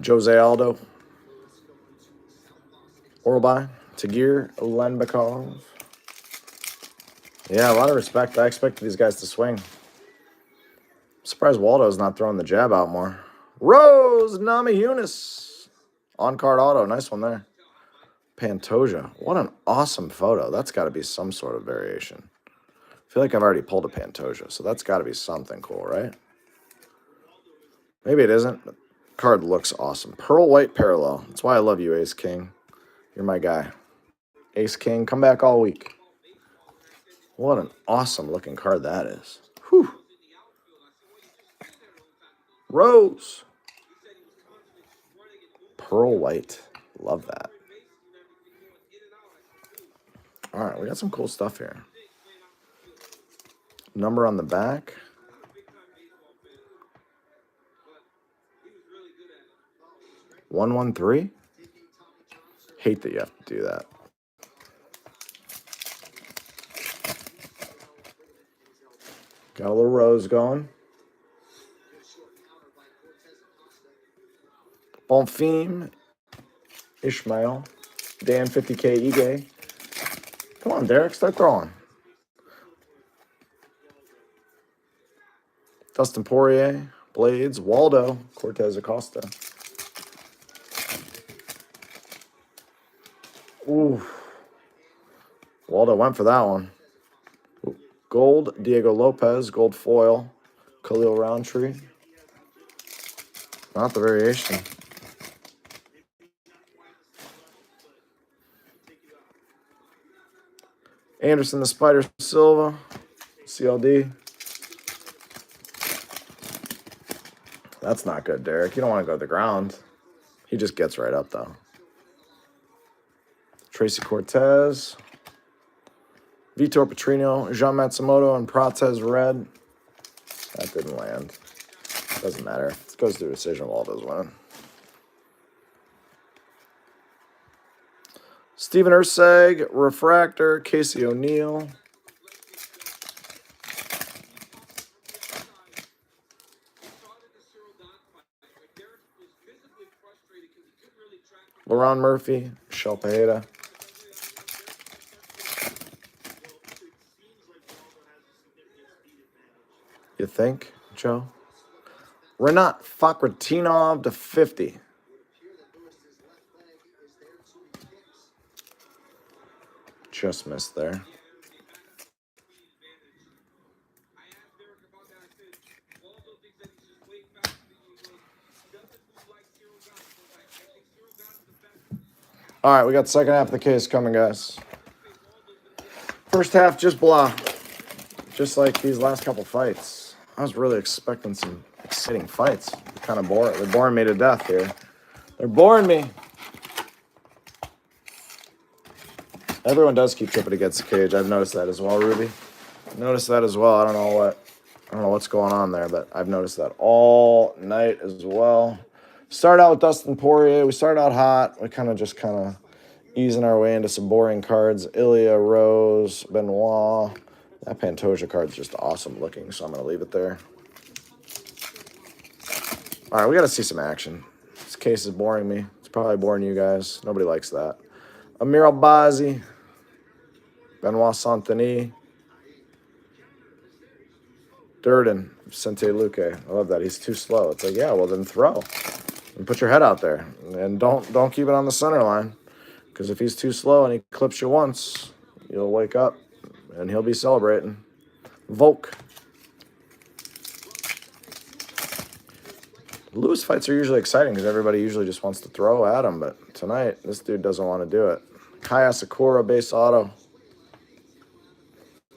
Jose Aldo. Orlby. Tagir Ulanbekov. Yeah, a lot of respect. I expected these guys to swing. I'm surprised Waldo's not throwing the jab out more. Rose Namajunas. On-card auto. Nice one there. Pantoja. What an awesome photo. That's got to be some sort of variation. I feel like I've already pulled a Pantoja, so that's got to be something cool, right? Maybe it isn't. The card looks awesome. Pearl White Parallel. That's why I love you, Ace King. You're my guy. Ace King, come back all week. What an awesome looking card that is. Whew. Rose. Pearl White. Love that. All right, we got some cool stuff here. Number on the back. $113. Hate that you have to do that. Got a little rose going. Bonfim. Ishmael. Dan 50K Ige. Come on, Derek, start throwing. Dustin Poirier. Blades. Waldo. Cortez Acosta. Ooh. Waldo went for that one. Ooh. Gold, Diego Lopez. Gold foil, Khalil Roundtree. Not the variation. Anderson the Spider Silva. CLD. That's not good, Derek. You don't want to go to the ground. He just gets right up, though. Tracy Cortez. Vitor Petrino, Jean Matsumoto, and Prates Red. That didn't land. Doesn't matter. It goes to a decision. Waldo's winning. Steven Urseg, refractor. Casey O'Neill. LaRon Murphy, Shelpaheda. You think, Joe? Renat Fakhratinov to 50. Just missed there. All right, we got the second half of the case coming, guys. First half, just blah. Just like these last couple fights. I was really expecting some exciting fights. Kind of boring. They're boring me to death here. They're boring me. Everyone does keep tripping against the cage. I've noticed that as well, Ruby. Noticed that as well. I don't know what's going on there, but I've noticed that all night as well. Started out with Dustin Poirier. We started out hot. We kind of easing our way into some boring cards. Ilya, Rose, Benoit. That Pantoja card's just awesome looking, so I'm going to leave it there. All right, we got to see some action. This case is boring me. It's probably boring you guys. Nobody likes that. Amir Albazi, Benoit Saint-Denis, Durden, Vicente Luque. I love that. He's too slow. It's like, yeah, well, then throw. And put your head out there. And don't keep it on the center line. Because if he's too slow and he clips you once, you'll wake up and he'll be celebrating. Volk. Lewis fights are usually exciting because everybody usually just wants to throw at him. But tonight, this dude doesn't want to do it. Kaya Sakura, base auto.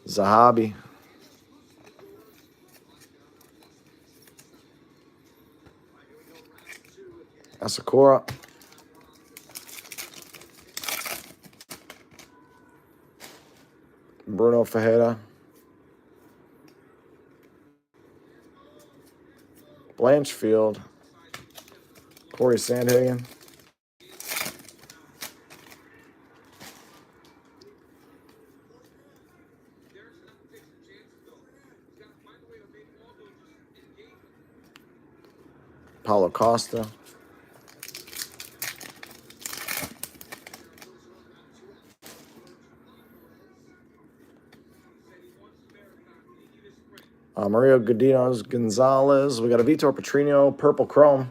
Zahabi. Asakura. Bruno Fajeda. Blanchfield. Corey Sandhagen. Paulo Costa. Mario Godinez Gonzalez. We got a Vitor Petrino, purple chrome.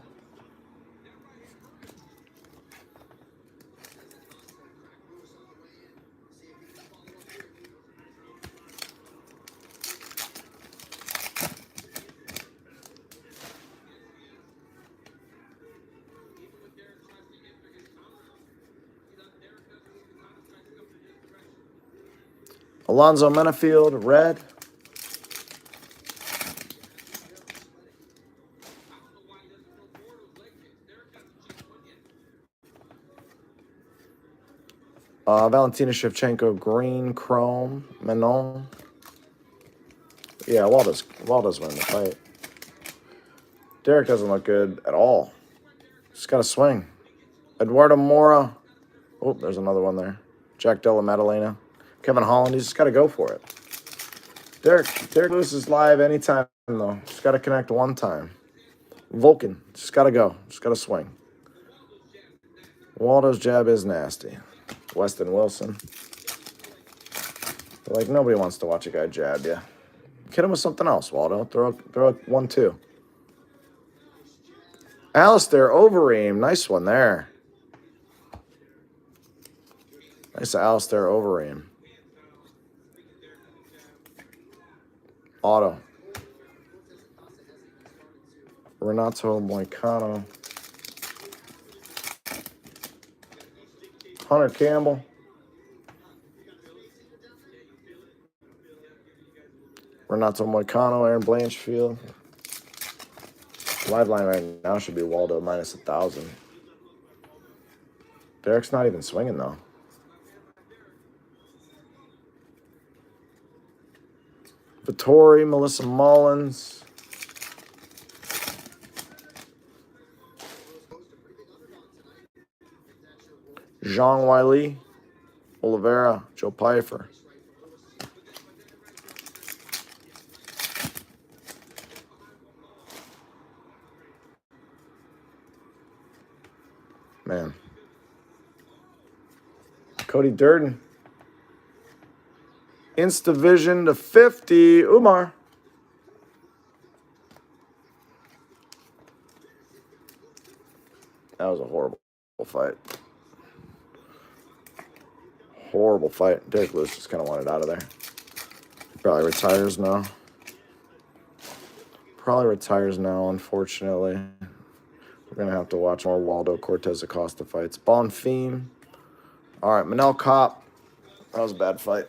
Alonzo Menafield, red. Valentina Shevchenko, green, chrome, Manon. Yeah, Waldo's winning the fight. Derek doesn't look good at all. Just got to swing. Eduardo Mora. Oh, there's another one there. Jack Della Maddalena. Kevin Holland. He's just got to go for it. Derek Lewis is live anytime, though. Just got to connect one time. Vulcan. Just got to go. Just got to swing. Waldo's jab is nasty. Weston Wilson. Like, nobody wants to watch a guy jab you. Hit him with something else, Waldo. Throw a 1-2. Alistair Overeem. Nice one there. Nice Alistair Overeem. Auto. Renato Moicano. Hunter Campbell. Renato Moicano, Aaron Blanchfield. Live line right now should be Waldo minus 1,000. Derek's not even swinging, though. Vittori, Melissa Mullins. Zhang Weili. Oliveira, Joe Pfeiffer. Man. Cody Durden. Instavision to 50. Umar. That was a horrible fight. Horrible fight. Derek Lewis just kind of wanted out of there. Probably retires now. Unfortunately. We're going to have to watch more Waldo Cortez Acosta fights. Bonfim. All right, Manel Kopp. That was a bad fight.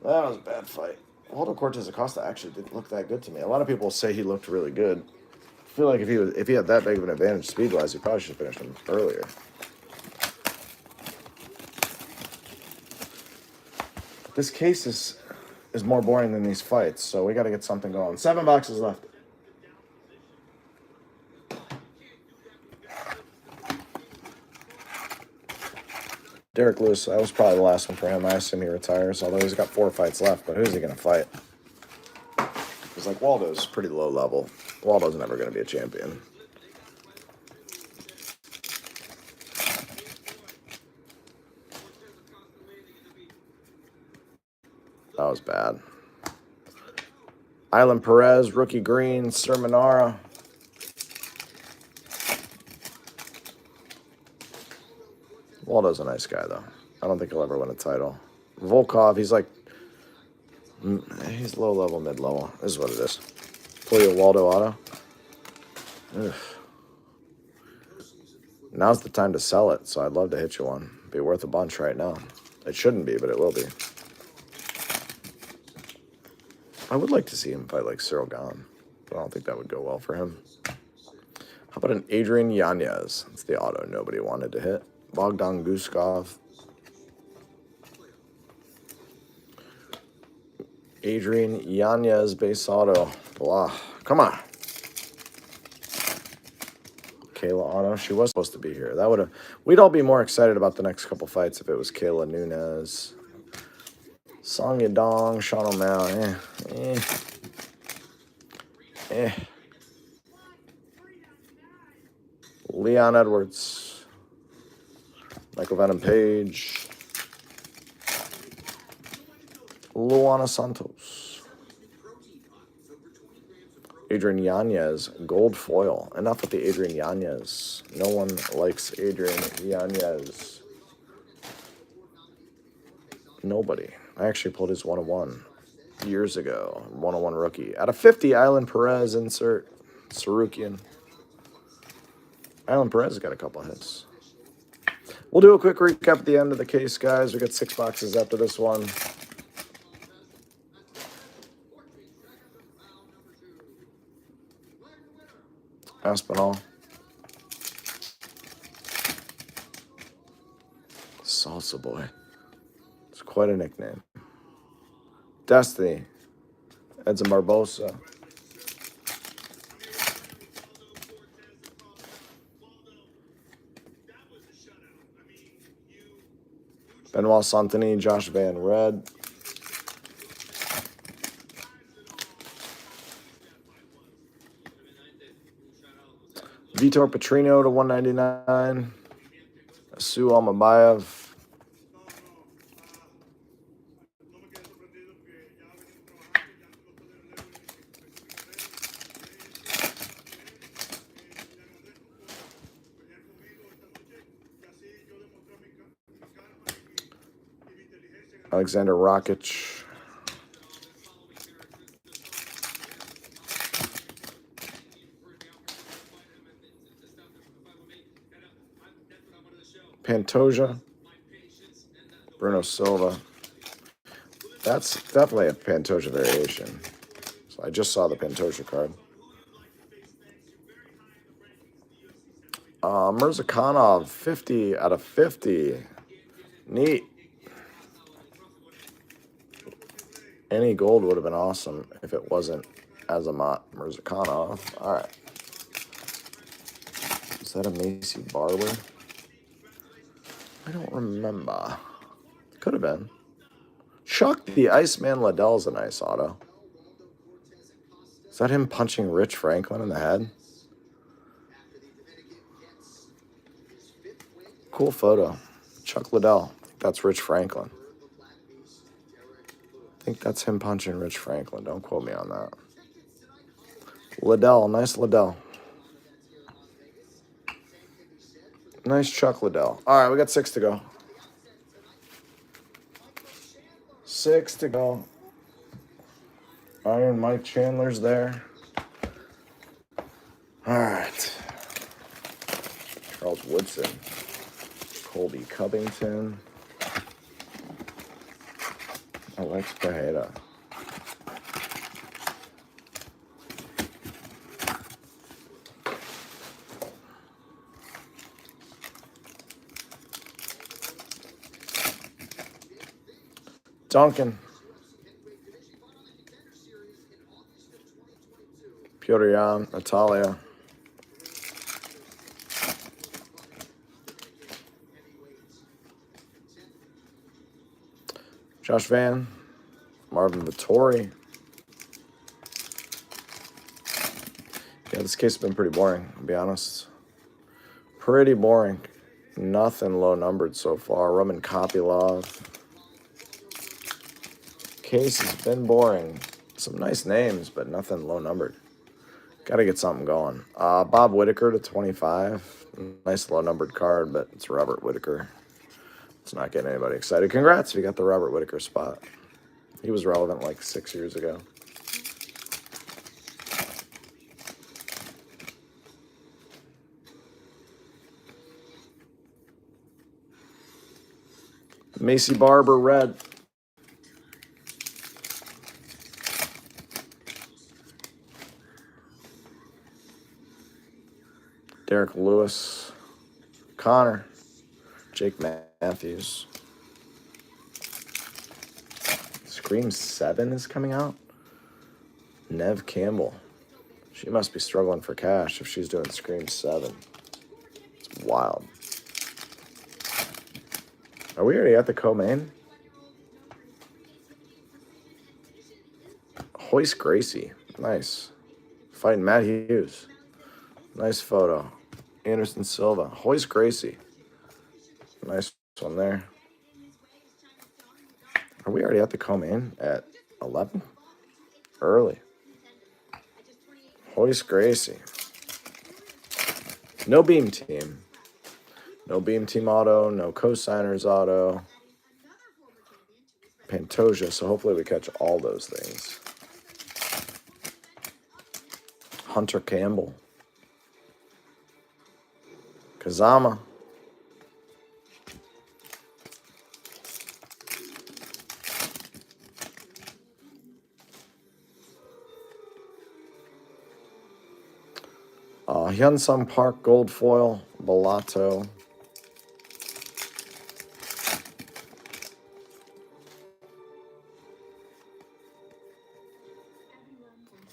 Waldo Cortez Acosta actually didn't look that good to me. A lot of people say he looked really good. I feel like if he had that big of an advantage speed-wise, he probably should have finished him earlier. This case is more boring than these fights, so we got to get something going. 7 boxes left. Derek Lewis, that was probably the last one for him. I assume he retires, although he's got 4 fights left. But who's he going to fight? Because, like, Waldo's pretty low level. Waldo's never going to be a champion. That was bad. Island Perez, Rookie Green, Sermonara. Waldo's a nice guy, though. I don't think he'll ever win a title. Volkov, he's low-level, mid-level. This is what it is. Pull your Waldo auto. Ugh. Now's the time to sell it, so I'd love to hit you one. Be worth a bunch right now. It shouldn't be, but it will be. I would like to see him fight like Cyril Gahn, but I don't think that would go well for him. How about an Adrian Yanez? It's the auto nobody wanted to hit. Bogdan Guskov. Adrian Yanez base auto. Blah. Come on. Kayla auto. She was supposed to be here. We'd all be more excited about the next couple fights if it was Kayla Nunes. Song Yadong, Sean O'Malley. Leon Edwards. Michael Venom Page. Luana Santos. Adrian Yanez, gold foil. Enough with the Adrian Yanez. No one likes Adrian Yanez. Nobody. I actually pulled his 101 years ago. 101 rookie. Out of 50, Island Perez insert. Sarukian. Island Perez has got a couple hits. We'll do a quick recap at the end of the case, guys. We got 6 boxes after this one. Aspinall. Salsa Boy. It's quite a nickname. Destiny. Edson Barbosa. Benoit Santini, Josh Van Red. Vitor Petrino to 199. Asu Almabayev. Alexander Rakic. Pantoja. Bruno Silva. That's definitely a Pantoja variation. So I just saw the Pantoja card. Mirzakhanov, 50 out of 50. Neat. Any gold would have been awesome if it wasn't Azamat Mirzakhanov. All right. Is that a Macy Barber? I don't remember. Could have been. Chuck the Iceman Liddell's a nice auto. Is that him punching Rich Franklin in the head? Cool photo. Chuck Liddell. That's Rich Franklin. I think that's him punching Rich Franklin. Don't quote me on that. Liddell. Nice Liddell. Nice Chuck Liddell. All right, we got 6 to go. 6 to go. Iron Mike Chandler's there. All right. Charles Woodson. Colby Covington. Alex Pajeda. Duncan. Piotr Jan. Natalia. Josh Van. Marvin Vittori. Yeah, this case has been pretty boring, to be honest. Pretty boring. Nothing low numbered so far. Roman Kopylov. Case has been boring. Some nice names, but nothing low numbered. Got to get something going. Bob Whitaker to 25. Nice low numbered card, but it's Robert Whitaker. It's not getting anybody excited. Congrats if you got the Robert Whitaker spot. He was relevant like 6 years ago. Macy Barber, red. Derek Lewis. Connor. Jake Matthews. Scream 7 is coming out. Nev Campbell. She must be struggling for cash if she's doing Scream 7. It's wild. Are we already at the co-main? Hoist Gracie. Nice. Fighting Matt Hughes. Nice photo. Anderson Silva. Hoist Gracie. Nice one there. Are we already at the co-main at 11? Early. Hoist Gracie. No beam team. No beam team auto. No co-signers auto. Pantoja. So hopefully we catch all those things. Hunter Campbell. Kazama. Hyunsung Park Gold Foil. Bellato.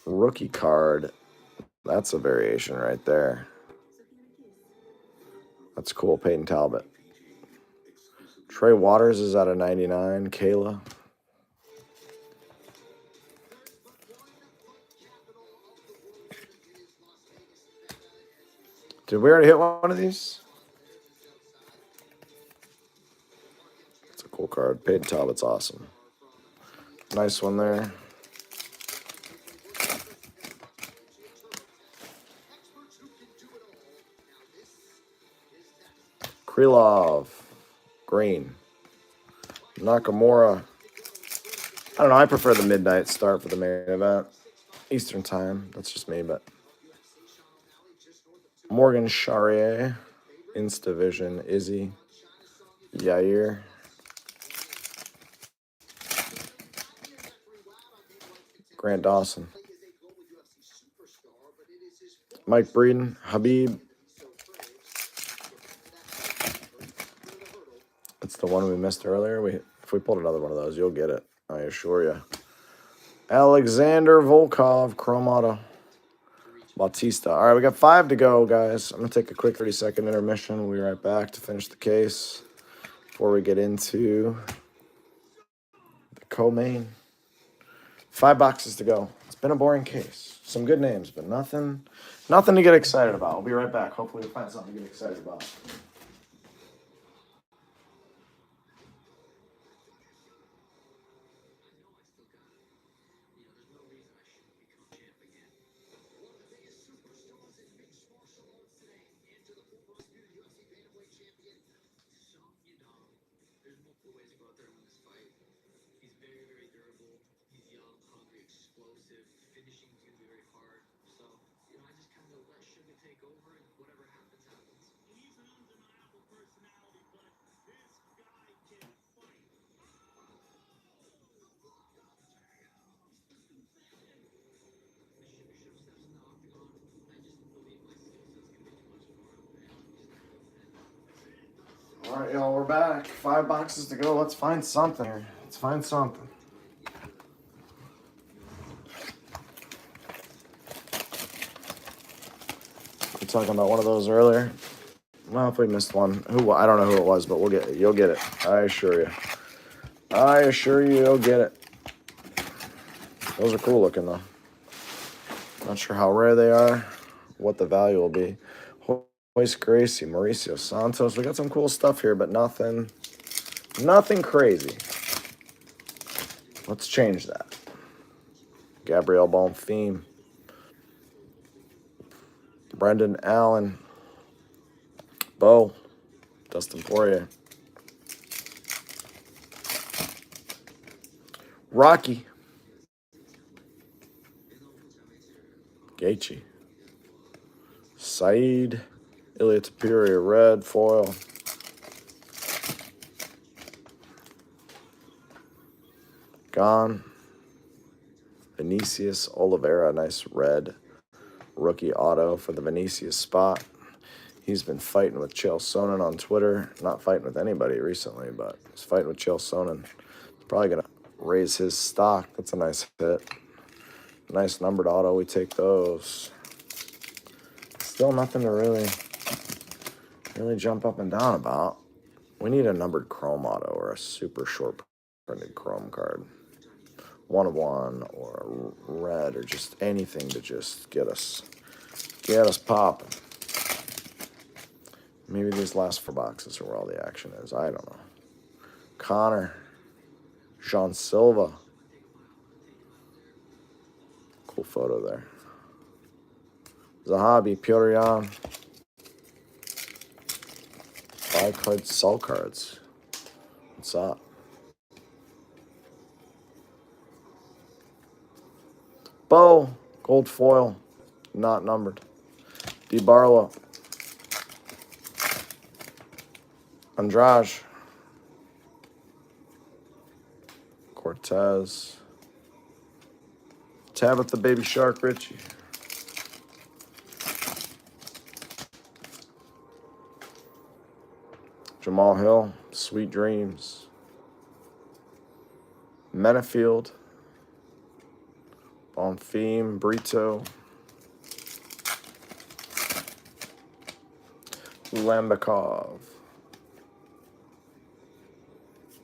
Rookie card. That's a variation right there. That's cool. Peyton Talbot. Trey Waters is at a 99. Kayla. Did we already hit one of these? It's a cool card. Peyton Talbot's awesome. Nice one there. Krylov. Green. Nakamura. I don't know. I prefer the midnight start for the main event. Eastern time. That's just me, but. Morgan Charrier. Instavision. Izzy. Yair. Grant Dawson. Mike Breeden. Habib. It's the one we missed earlier. If we pulled another one of those, you'll get it. I assure you. Alexander Volkov. Chrome auto. Bautista. All right, we got 5 to go, guys. I'm going to take a quick 30-second intermission. We'll be right back to finish the case before we get into Co-main. 5 boxes to go. It's been a boring case. Some good names, but nothing to get excited about. I'll be right back. Hopefully we'll find something to get excited about. All right, y'all, we're back. 5 boxes to go. Let's find something here. Let's find something. We talking about one of those earlier. Well, if we missed one, I don't know who it was, but you'll get it. I assure you. You'll get it. Those are cool looking though. Not sure how rare they are, what the value will be. Royce Gracie, Mauricio Santos. We got some cool stuff here, but nothing crazy. Let's change that. Gabriel Bonfim. Brendan Allen. Bo. Dustin Poirier. Rocky. Gaethje. Saeed. Ilya Tapiri, red foil. Gone. Vinicius Oliveira, nice red rookie auto for the Vinicius spot. He's been fighting with Chael Sonnen on Twitter. Not fighting with anybody recently, but he's fighting with Chael Sonnen. Probably going to raise his stock. That's a nice hit. Nice numbered auto. We take those. Still nothing to really jump up and down about. We need a numbered chrome auto or a super short printed chrome card. 1 of 1 or a red or just anything to just get us popping. Maybe these last 4 boxes are where all the action is. I don't know. Connor. Jean Silva. Cool photo there. Zahabi, Piotr Jan. 5-card Soul cards. What's up? Bo, gold foil, not numbered. DeBarlo. Andrade. Cortez. Tabitha Baby Shark Richie. Jamal Hill, Sweet Dreams. Menafield. Bonfim, Brito. Lambakov.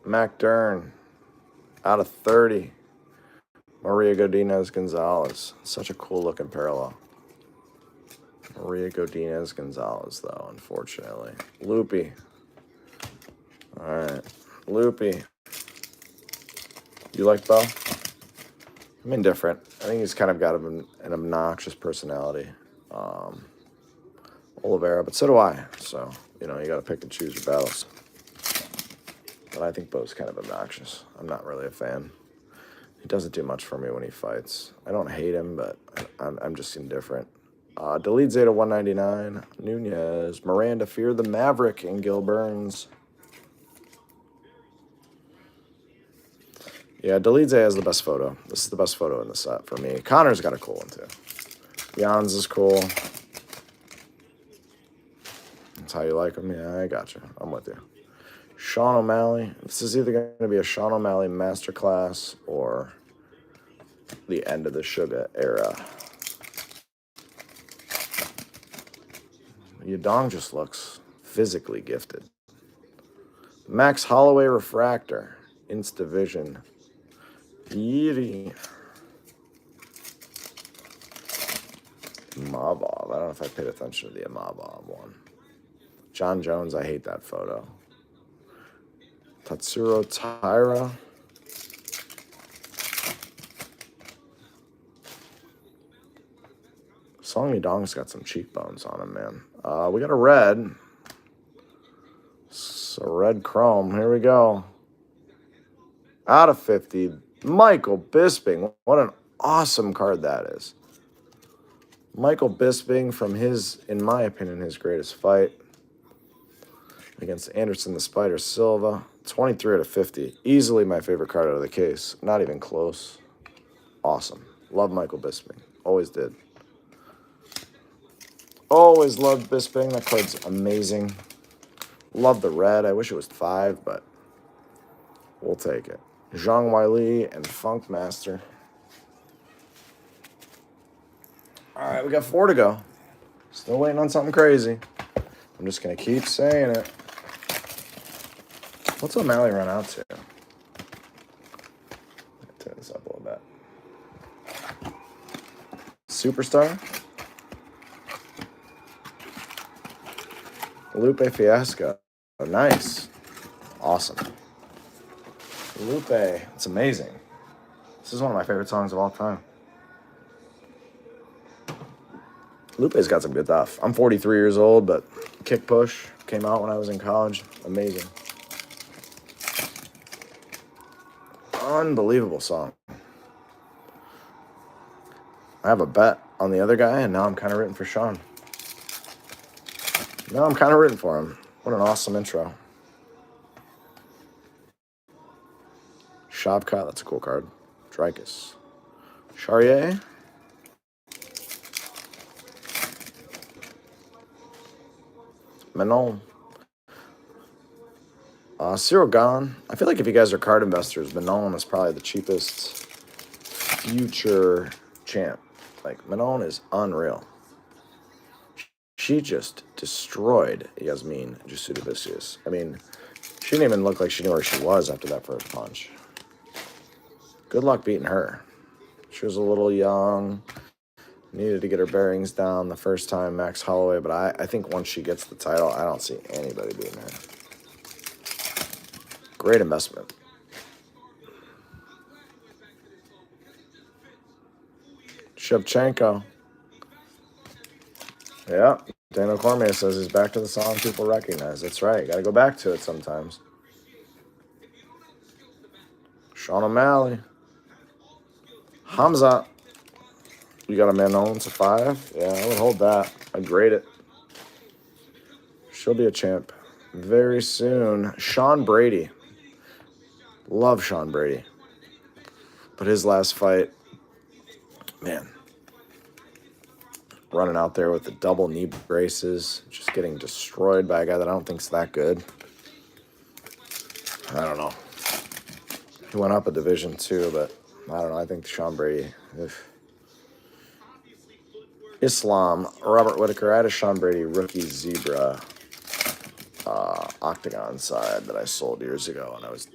Mac Dern. Out of 30. Maria Godinez Gonzalez. Such a cool looking parallel. Maria Godinez Gonzalez, though, unfortunately. Loopy. All right. Loopy. You like Bo? I'm indifferent. I think he's kind of got an obnoxious personality. Oliveira, but so do I. So, you got to pick and choose your battles. But I think Bo's kind of obnoxious. I'm not really a fan. He doesn't do much for me when he fights. I don't hate him, but I'm just indifferent. Delete Zeta 199. Nunez. Miranda Fear the Maverick and Gil Burns. Yeah, Delete Zeta has the best photo. This is the best photo in the set for me. Connor's got a cool one, too. Jans is cool. That's how you like him? Yeah, I got you. I'm with you. Sean O'Malley. This is either going to be a Sean O'Malley masterclass or the end of the Sugar era. Yadong just looks physically gifted. Max Holloway Refractor. Insta Vision. Yiri. Mabob. I don't know if I paid attention to the Mabob one. John Jones, I hate that photo. Tatsuro Taira. Song Yudong's got some cheekbones on him, man. We got a red. So red chrome. Here we go. Out of 50. Michael Bisping. What an awesome card that is. Michael Bisping from his, in my opinion, his greatest fight against Anderson the Spider Silva. 23 out of 50. Easily my favorite card out of the case. Not even close. Awesome. Love Michael Bisping. Always did. Always loved Bisping. That card's amazing. Love the red. I wish it was 5, but we'll take it. Zhang Weili and Funk Master. All right, we got 4 to go. Still waiting on something crazy. I'm just going to keep saying it. What's O'Malley run out to? Turn this up a little bit. Superstar. Lupe Fiasco. Oh, nice. Awesome. Lupe. It's amazing. This is one of my favorite songs of all time. Lupe's got some good stuff. I'm 43 years old, but Kick Push came out when I was in college. Amazing. Unbelievable song. I have a bet on the other guy, and now I'm kind of rooting for Sean. Now I'm kind of rooting for him. What an awesome intro. Shavkat, that's a cool card. Dreykus. Charrier. Manon. Cyril Gahn. I feel like if you guys are card investors, Manon is probably the cheapest future champ. Like, Manon is unreal. She just destroyed Yasmin Jasudavicius. I mean, she didn't even look like she knew where she was after that first punch. Good luck beating her. She was a little young. Needed to get her bearings down the first time, Max Holloway. But I think once she gets the title, I don't see anybody beating her. Great investment. Shevchenko. Yeah, Daniel Cormier says he's back to the song people recognize. That's right. Got to go back to it sometimes. Sean O'Malley. Hamza. You got a Manon to 5? Yeah, I would hold that. I'd grade it. She'll be a champ very soon. Sean Brady. Love Sean Brady. But his last fight, man, running out there with the double knee braces, just getting destroyed by a guy that I don't think's that good. I don't know. He went up a division too, but I don't know. I think Sean Brady. Islam, Robert Whitaker. I had a Sean Brady rookie zebra octagon side that I sold years ago, and I was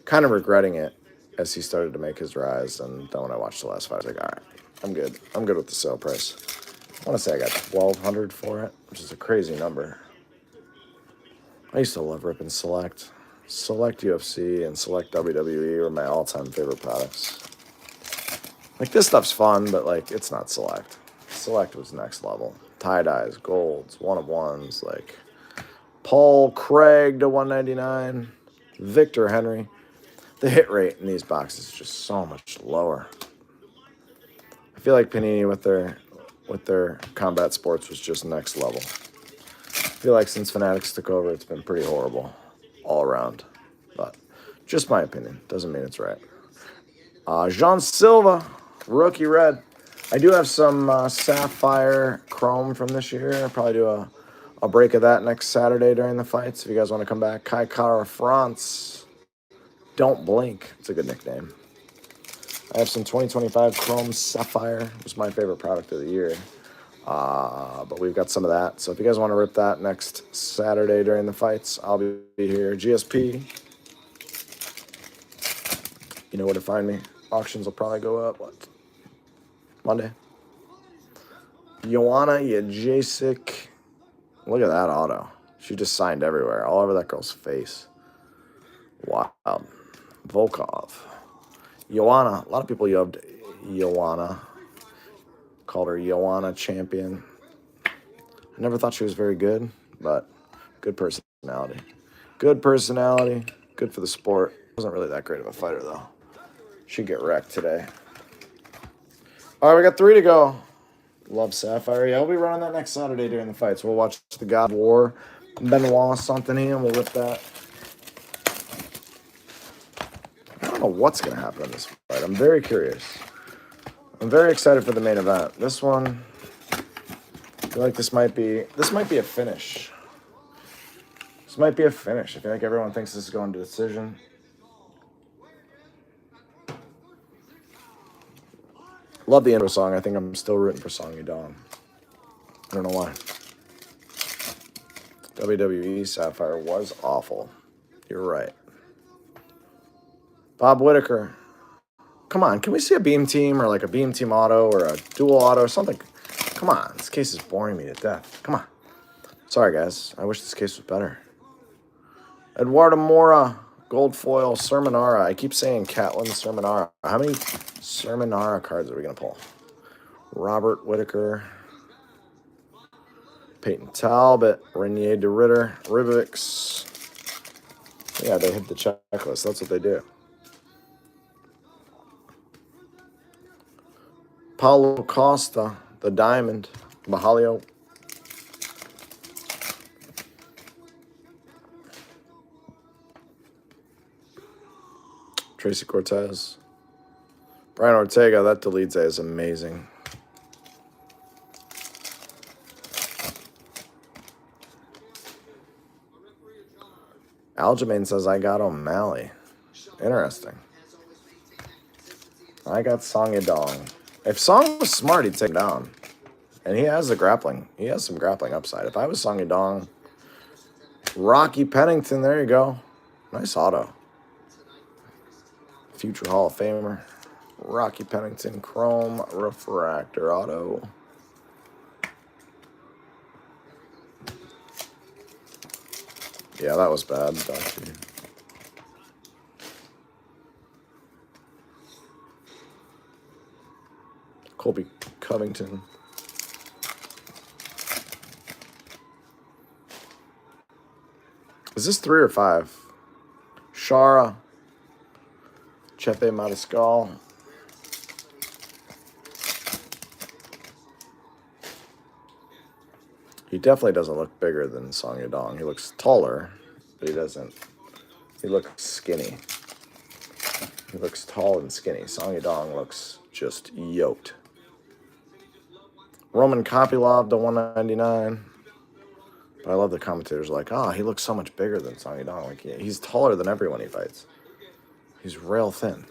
kind of regretting it as he started to make his rise. And then when I watched the last fight, I was like, all right, I'm good. I'm good with the sale price. I want to say I got $1,200 for it, which is a crazy number. I used to love ripping Select. Select UFC and Select WWE were my all-time favorite products. Like, this stuff's fun, but, like, it's not Select. Select was next level. Tie-dyes, golds, one-of-ones, like Paul Craig to 199, Victor Henry. The hit rate in these boxes is just so much lower. I feel like Panini with their combat sports was just next level. I feel like since Fanatics took over, it's been pretty horrible all around. But just my opinion. Doesn't mean it's right. Jean Silva, rookie red. I do have some Sapphire Chrome from this year. I'll probably do a break of that next Saturday during the fights if you guys want to come back. Kai Kara France. Don't Blink. It's a good nickname. I have some 2025 Chrome Sapphire. It was my favorite product of the year. But we've got some of that. So if you guys want to rip that next Saturday during the fights, I'll be here. GSP. You know where to find me. Auctions will probably go up, what, Monday? Joanna Jacek. Look at that auto. She just signed everywhere, all over that girl's face. Wow. Volkov. Joanna. A lot of people loved Joanna. Called her Joanna Champion. I never thought she was very good, but good personality. Good personality. Good for the sport. Wasn't really that great of a fighter, though. She'd get wrecked today. All right, we got 3 to go. Love Sapphire. Yeah, we'll be running that next Saturday during the fights. We'll watch the God of War, Benoit Saint-Denis, and we'll rip that. I don't know what's going to happen in this fight. I'm very curious. I'm very excited for the main event. This one, I feel like this might be a finish. This might be a finish. I feel like everyone thinks this is going to decision. Love the intro song. I think I'm still rooting for Song Yudong. I don't know why. WWE Sapphire was awful. You're right. Bob Whitaker. Come on, can we see a beam team or like a beam team auto or a dual auto or something? Come on, this case is boring me to death. Come on. Sorry, guys. I wish this case was better. Eduardo Mora, gold foil, Sermonara. I keep saying Catlin Sermonara. How many Sermonara cards are we going to pull? Robert Whitaker, Peyton Talbot, Renier de Ritter, Ribovics. Yeah, they hit the checklist. That's what they do. Paulo Costa, the Diamond, Mahalio. Tracy Cortez. Brian Ortega, that Delete is amazing. Aljamain says, I got O'Malley. Interesting. I got Song Yadong. If Song was smart, he'd take him down. And he has the grappling. He has some grappling upside. If I was Song Yadong, Rocky Pennington, there you go. Nice auto. Future Hall of Famer. Rocky Pennington, Chrome Refractor auto. Yeah, that was bad, Doctor. Colby Covington. Is this 3 or 5? Shara. Chepe Mariscal. He definitely doesn't look bigger than Song Yadong. He looks taller, but he doesn't. He looks skinny. He looks tall and skinny. Song Yadong looks just yoked. Roman Kopylov to 199. But I love the commentators like, oh, he looks so much bigger than Song Yadong. Like, yeah, he's taller than everyone he fights. He's rail thin.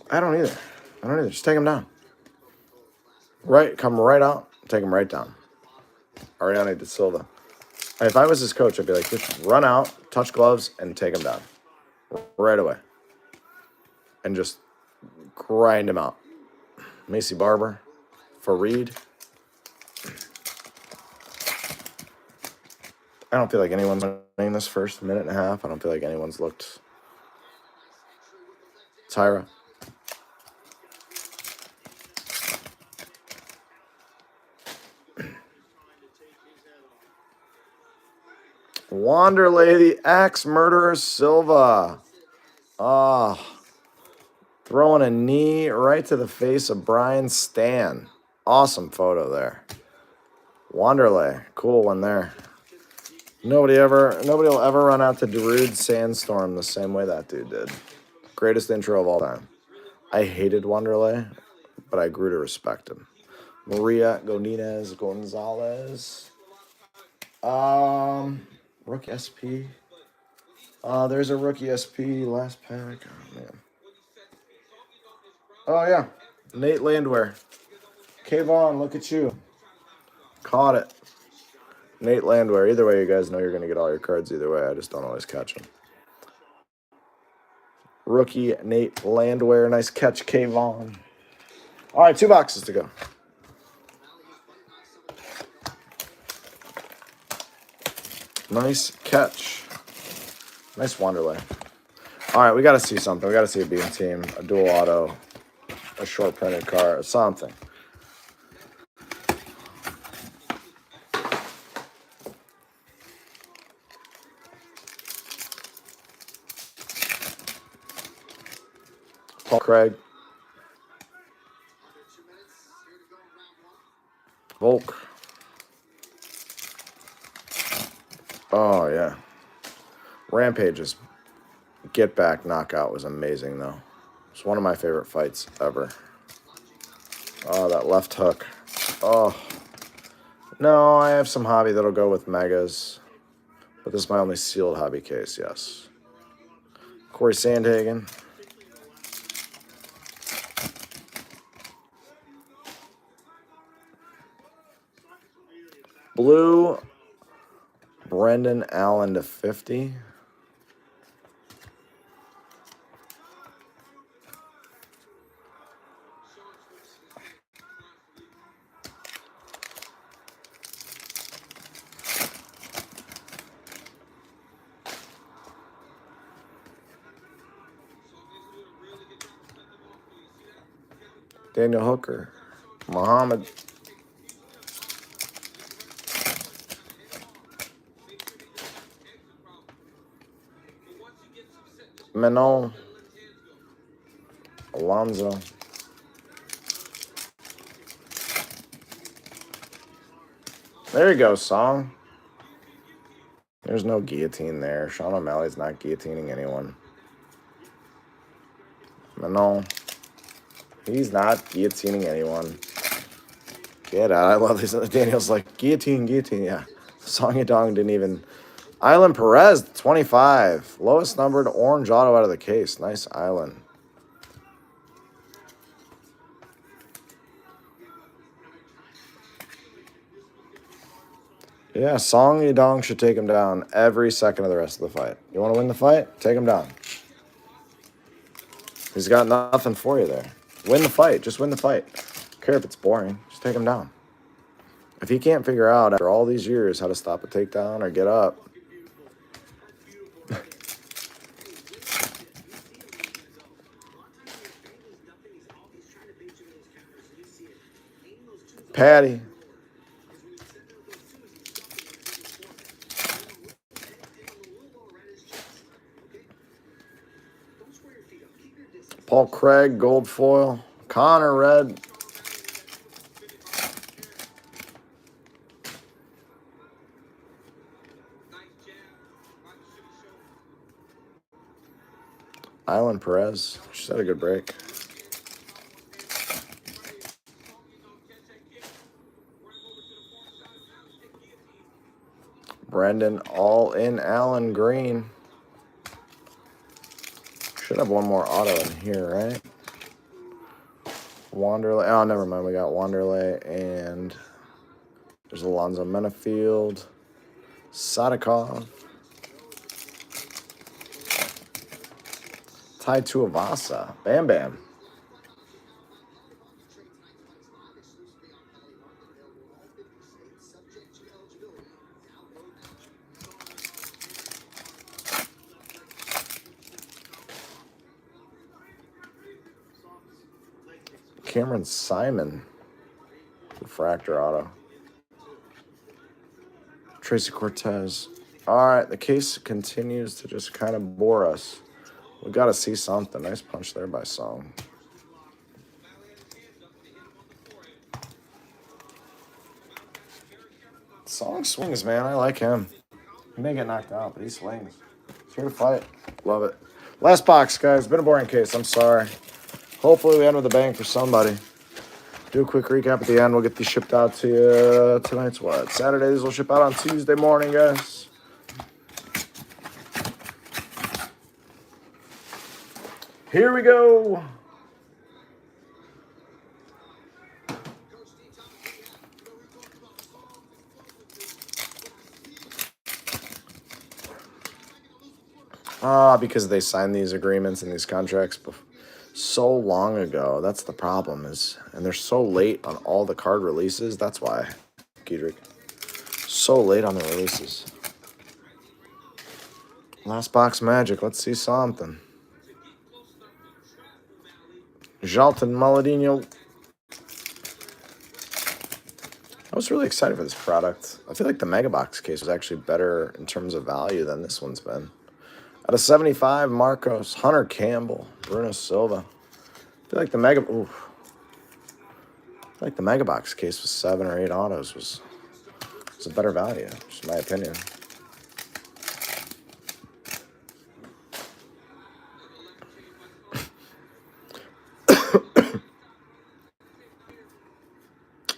I don't either. Just take him down. Right, come right out. Take him right down. Ariane De Silva. If I was his coach, I'd be like, just run out, touch gloves, and take him down. Right away. And just grind him out. Macy Barber. Fareed. I don't feel like anyone's winning this first minute and a half. I don't feel like anyone's looked. Tyra. Wanderlei, the axe murderer Silva. Throwing a knee right to the face of Brian Stan. Awesome photo there. Wanderlei, cool one there. Nobody will ever run out to Darude Sandstorm the same way that dude did. Greatest intro of all time. I hated Wanderlei, but I grew to respect him. Maria Godinez Gonzalez. Rookie SP. There's a rookie SP last pack. Oh, man. Oh, yeah. Nate Landwehr. Kayvon, look at you. Caught it. Nate Landwehr. Either way, you guys know you're going to get all your cards either way. I just don't always catch them. Rookie Nate Landwehr. Nice catch, Kayvon. All right, 2 boxes to go. Nice catch. Nice Wanderlei. All right, we got to see something. We got to see a beam team, a dual auto, a short printed card, something. Paul Craig. Volk. Oh, yeah. Rampage's get back knockout was amazing, though. It's one of my favorite fights ever. Oh, that left hook. Oh. No, I have some hobby that'll go with megas. But this is my only sealed hobby case, yes. Corey Sandhagen. Blue. Brendan Allen to 50. Daniel Hooker. Muhammad. Manon. Alonzo. There you go, Song. There's no guillotine there. Sean O'Malley's not guillotining anyone. Manon. He's not guillotining anyone. Get out. I love this. Daniel's like, guillotine, guillotine. Yeah. Song Yadong didn't even. Island Perez, 25. Lowest numbered orange auto out of the case. Nice Island. Yeah, Song Yadong should take him down every second of the rest of the fight. You want to win the fight? Take him down. He's got nothing for you there. Win the fight. Just win the fight. Don't care if it's boring. Just take him down. If he can't figure out after all these years how to stop a takedown or get up. Patty. Paul Craig, gold foil. Connor, red. Island Perez. She's had a good break. Brendan all in Allen Green. Should have one more auto in here, right? Wanderlei. Oh, never mind. We got Wanderlei and there's Alonzo Menafield. Sadikov. Tai Tuivasa. Bam Bam. Cameron Simon. Refractor auto. Tracy Cortez. All right, the case continues to just kind of bore us. We got to see something. Nice punch there by Song. Song swings, man. I like him. He may get knocked out, but he swings. He's here to fight. Love it. Last box, guys. Been a boring case. I'm sorry. Hopefully we end with a bang for somebody. Do a quick recap at the end. We'll get these shipped out to you. Tonight's what? Saturday. These will ship out on Tuesday morning, guys. Here we go. Because they signed these agreements and these contracts so long ago. That's the problem and they're so late on all the card releases. That's why, Giedrick. So late on the releases. Last box magic. Let's see something. Jalton Maladino. I was really excited for this product. I feel like the Mega Box case was actually better in terms of value than this one's been. Out of 75, Marcos, Hunter Campbell, Bruno Silva. I feel like the Mega Box case with 7 or 8 autos was a better value, just my opinion.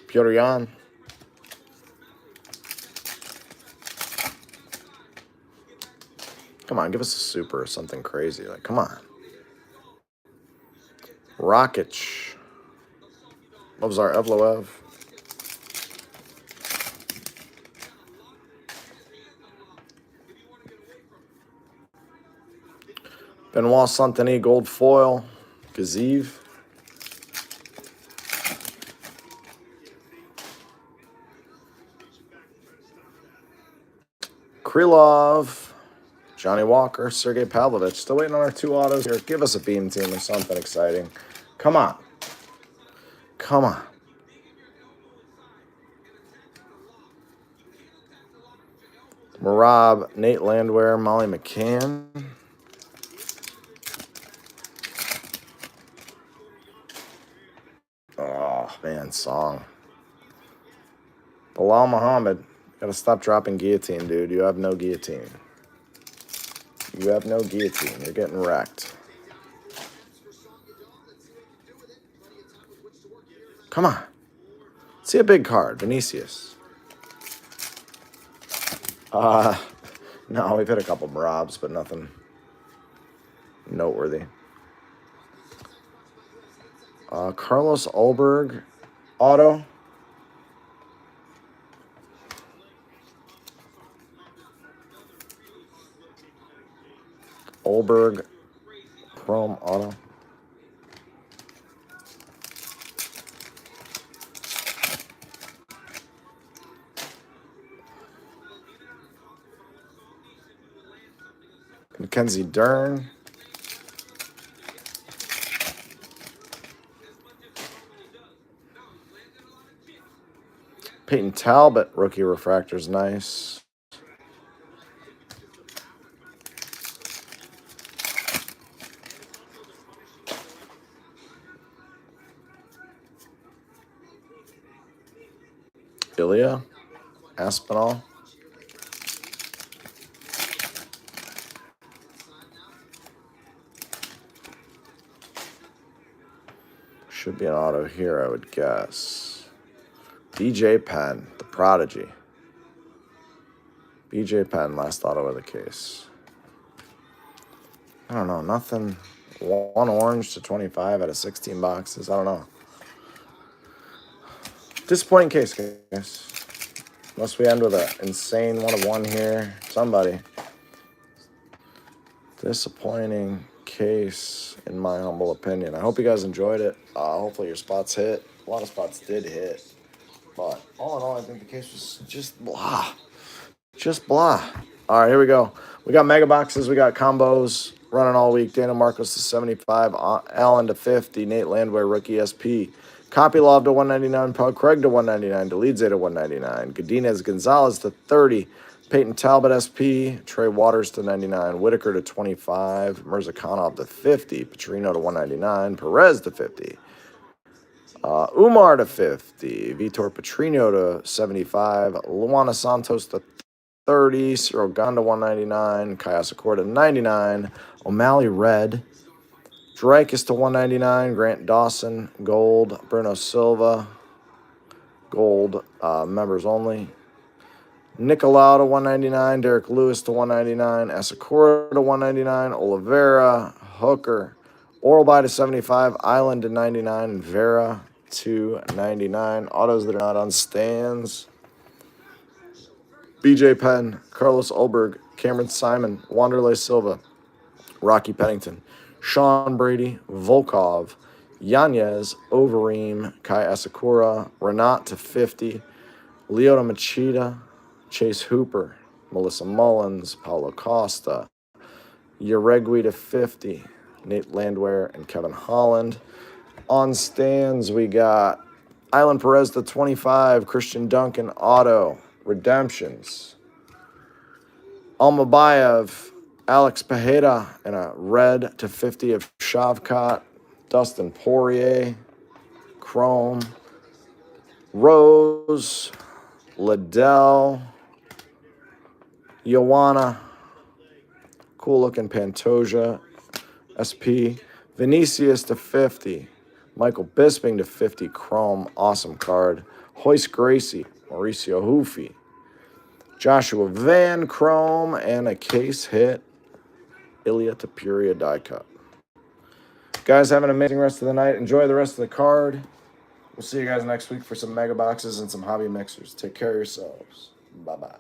Piotr Jan. Come on, give us a super or something crazy. Like, come on. Rakic. Lovzar Evloev. Benoit Saint-Denis gold foil. Gaziv. Krylov. Johnny Walker, Sergei Pavlovich. Still waiting on our 2 autos here. Give us a beam team or something exciting. Come on. Come on. Marab, Nate Landwehr, Molly McCann. Oh, man, Song. Bilal Muhammad. Gotta stop dropping guillotine, dude. You have no guillotine. You have no guillotine. You're getting wrecked. Come on. Let's see a big card. Vinicius. No, we've hit a couple Marabs, but nothing noteworthy. Carlos Ulberg, auto. Ulberg, chrome auto. Mackenzie Dern. Peyton Talbot, rookie refractor's nice. Ilya, Aspinall. Should be an auto here, I would guess. BJ Penn, the prodigy. BJ Penn, last auto of the case. I don't know, nothing. 1 orange to 25 out of 16 boxes. I don't know. Disappointing case, guys. Unless we end with an insane 1 of 1 here. Somebody. Disappointing case, in my humble opinion. I hope you guys enjoyed it. Hopefully your spots hit. A lot of spots did hit. But all in all, I think the case was just blah. Just blah. All right, here we go. We got mega boxes. We got combos running all week. Dana Marcos to 75. Allen to 50. Nate Landwehr, rookie SP. Kopylov to 199. Paul Craig to 199. Delidze to 199. Godinez Gonzalez to 30. Peyton Talbot SP. Trey Waters to 99. Whitaker to 25. Mirzakhanov to 50. Petrino to 199. Perez to 50. Umar to 50. Vitor Petrino to 75. Luana Santos to 30. Cyril Gahn to 199. Kayasa Corda to 99. O'Malley red. Dreykus to 199. Grant Dawson gold. Bruno Silva gold. Members only. Nicolau to 199. Derek Lewis to 199. Asakura to 199. Oliveira. Hooker. Oralby to 75. Island to 99. And Vera to 99. Autos that are not on stands. BJ Penn. Carlos Ulberg. Cameron Simon. Wanderlei Silva. Rocky Pennington, Sean Brady, Volkov, Yanez, Overeem, Kai Asakura, Renat to 50, Leota Machida, Chase Hooper, Melissa Mullins, Paulo Costa, Uregui to 50, Nate Landwehr, and Kevin Holland. On stands, we got Island Perez to 25, Christian Duncan, Auto, Redemptions, Almabayev, Alex Pajeda, and a red to 50 of Shavkat, Dustin Poirier, Chrome, Rose, Liddell, Joanna, cool looking Pantoja, SP, Vinicius to 50, Michael Bisping to 50, Chrome, awesome card, Hoist Gracie, Mauricio Hoofy, Joshua Van Chrome, and a case hit, Ilya Tapuria die cut. Guys, have an amazing rest of the night. Enjoy the rest of the card. We'll see you guys next week for some mega boxes and some hobby mixers. Take care of yourselves. Bye-bye.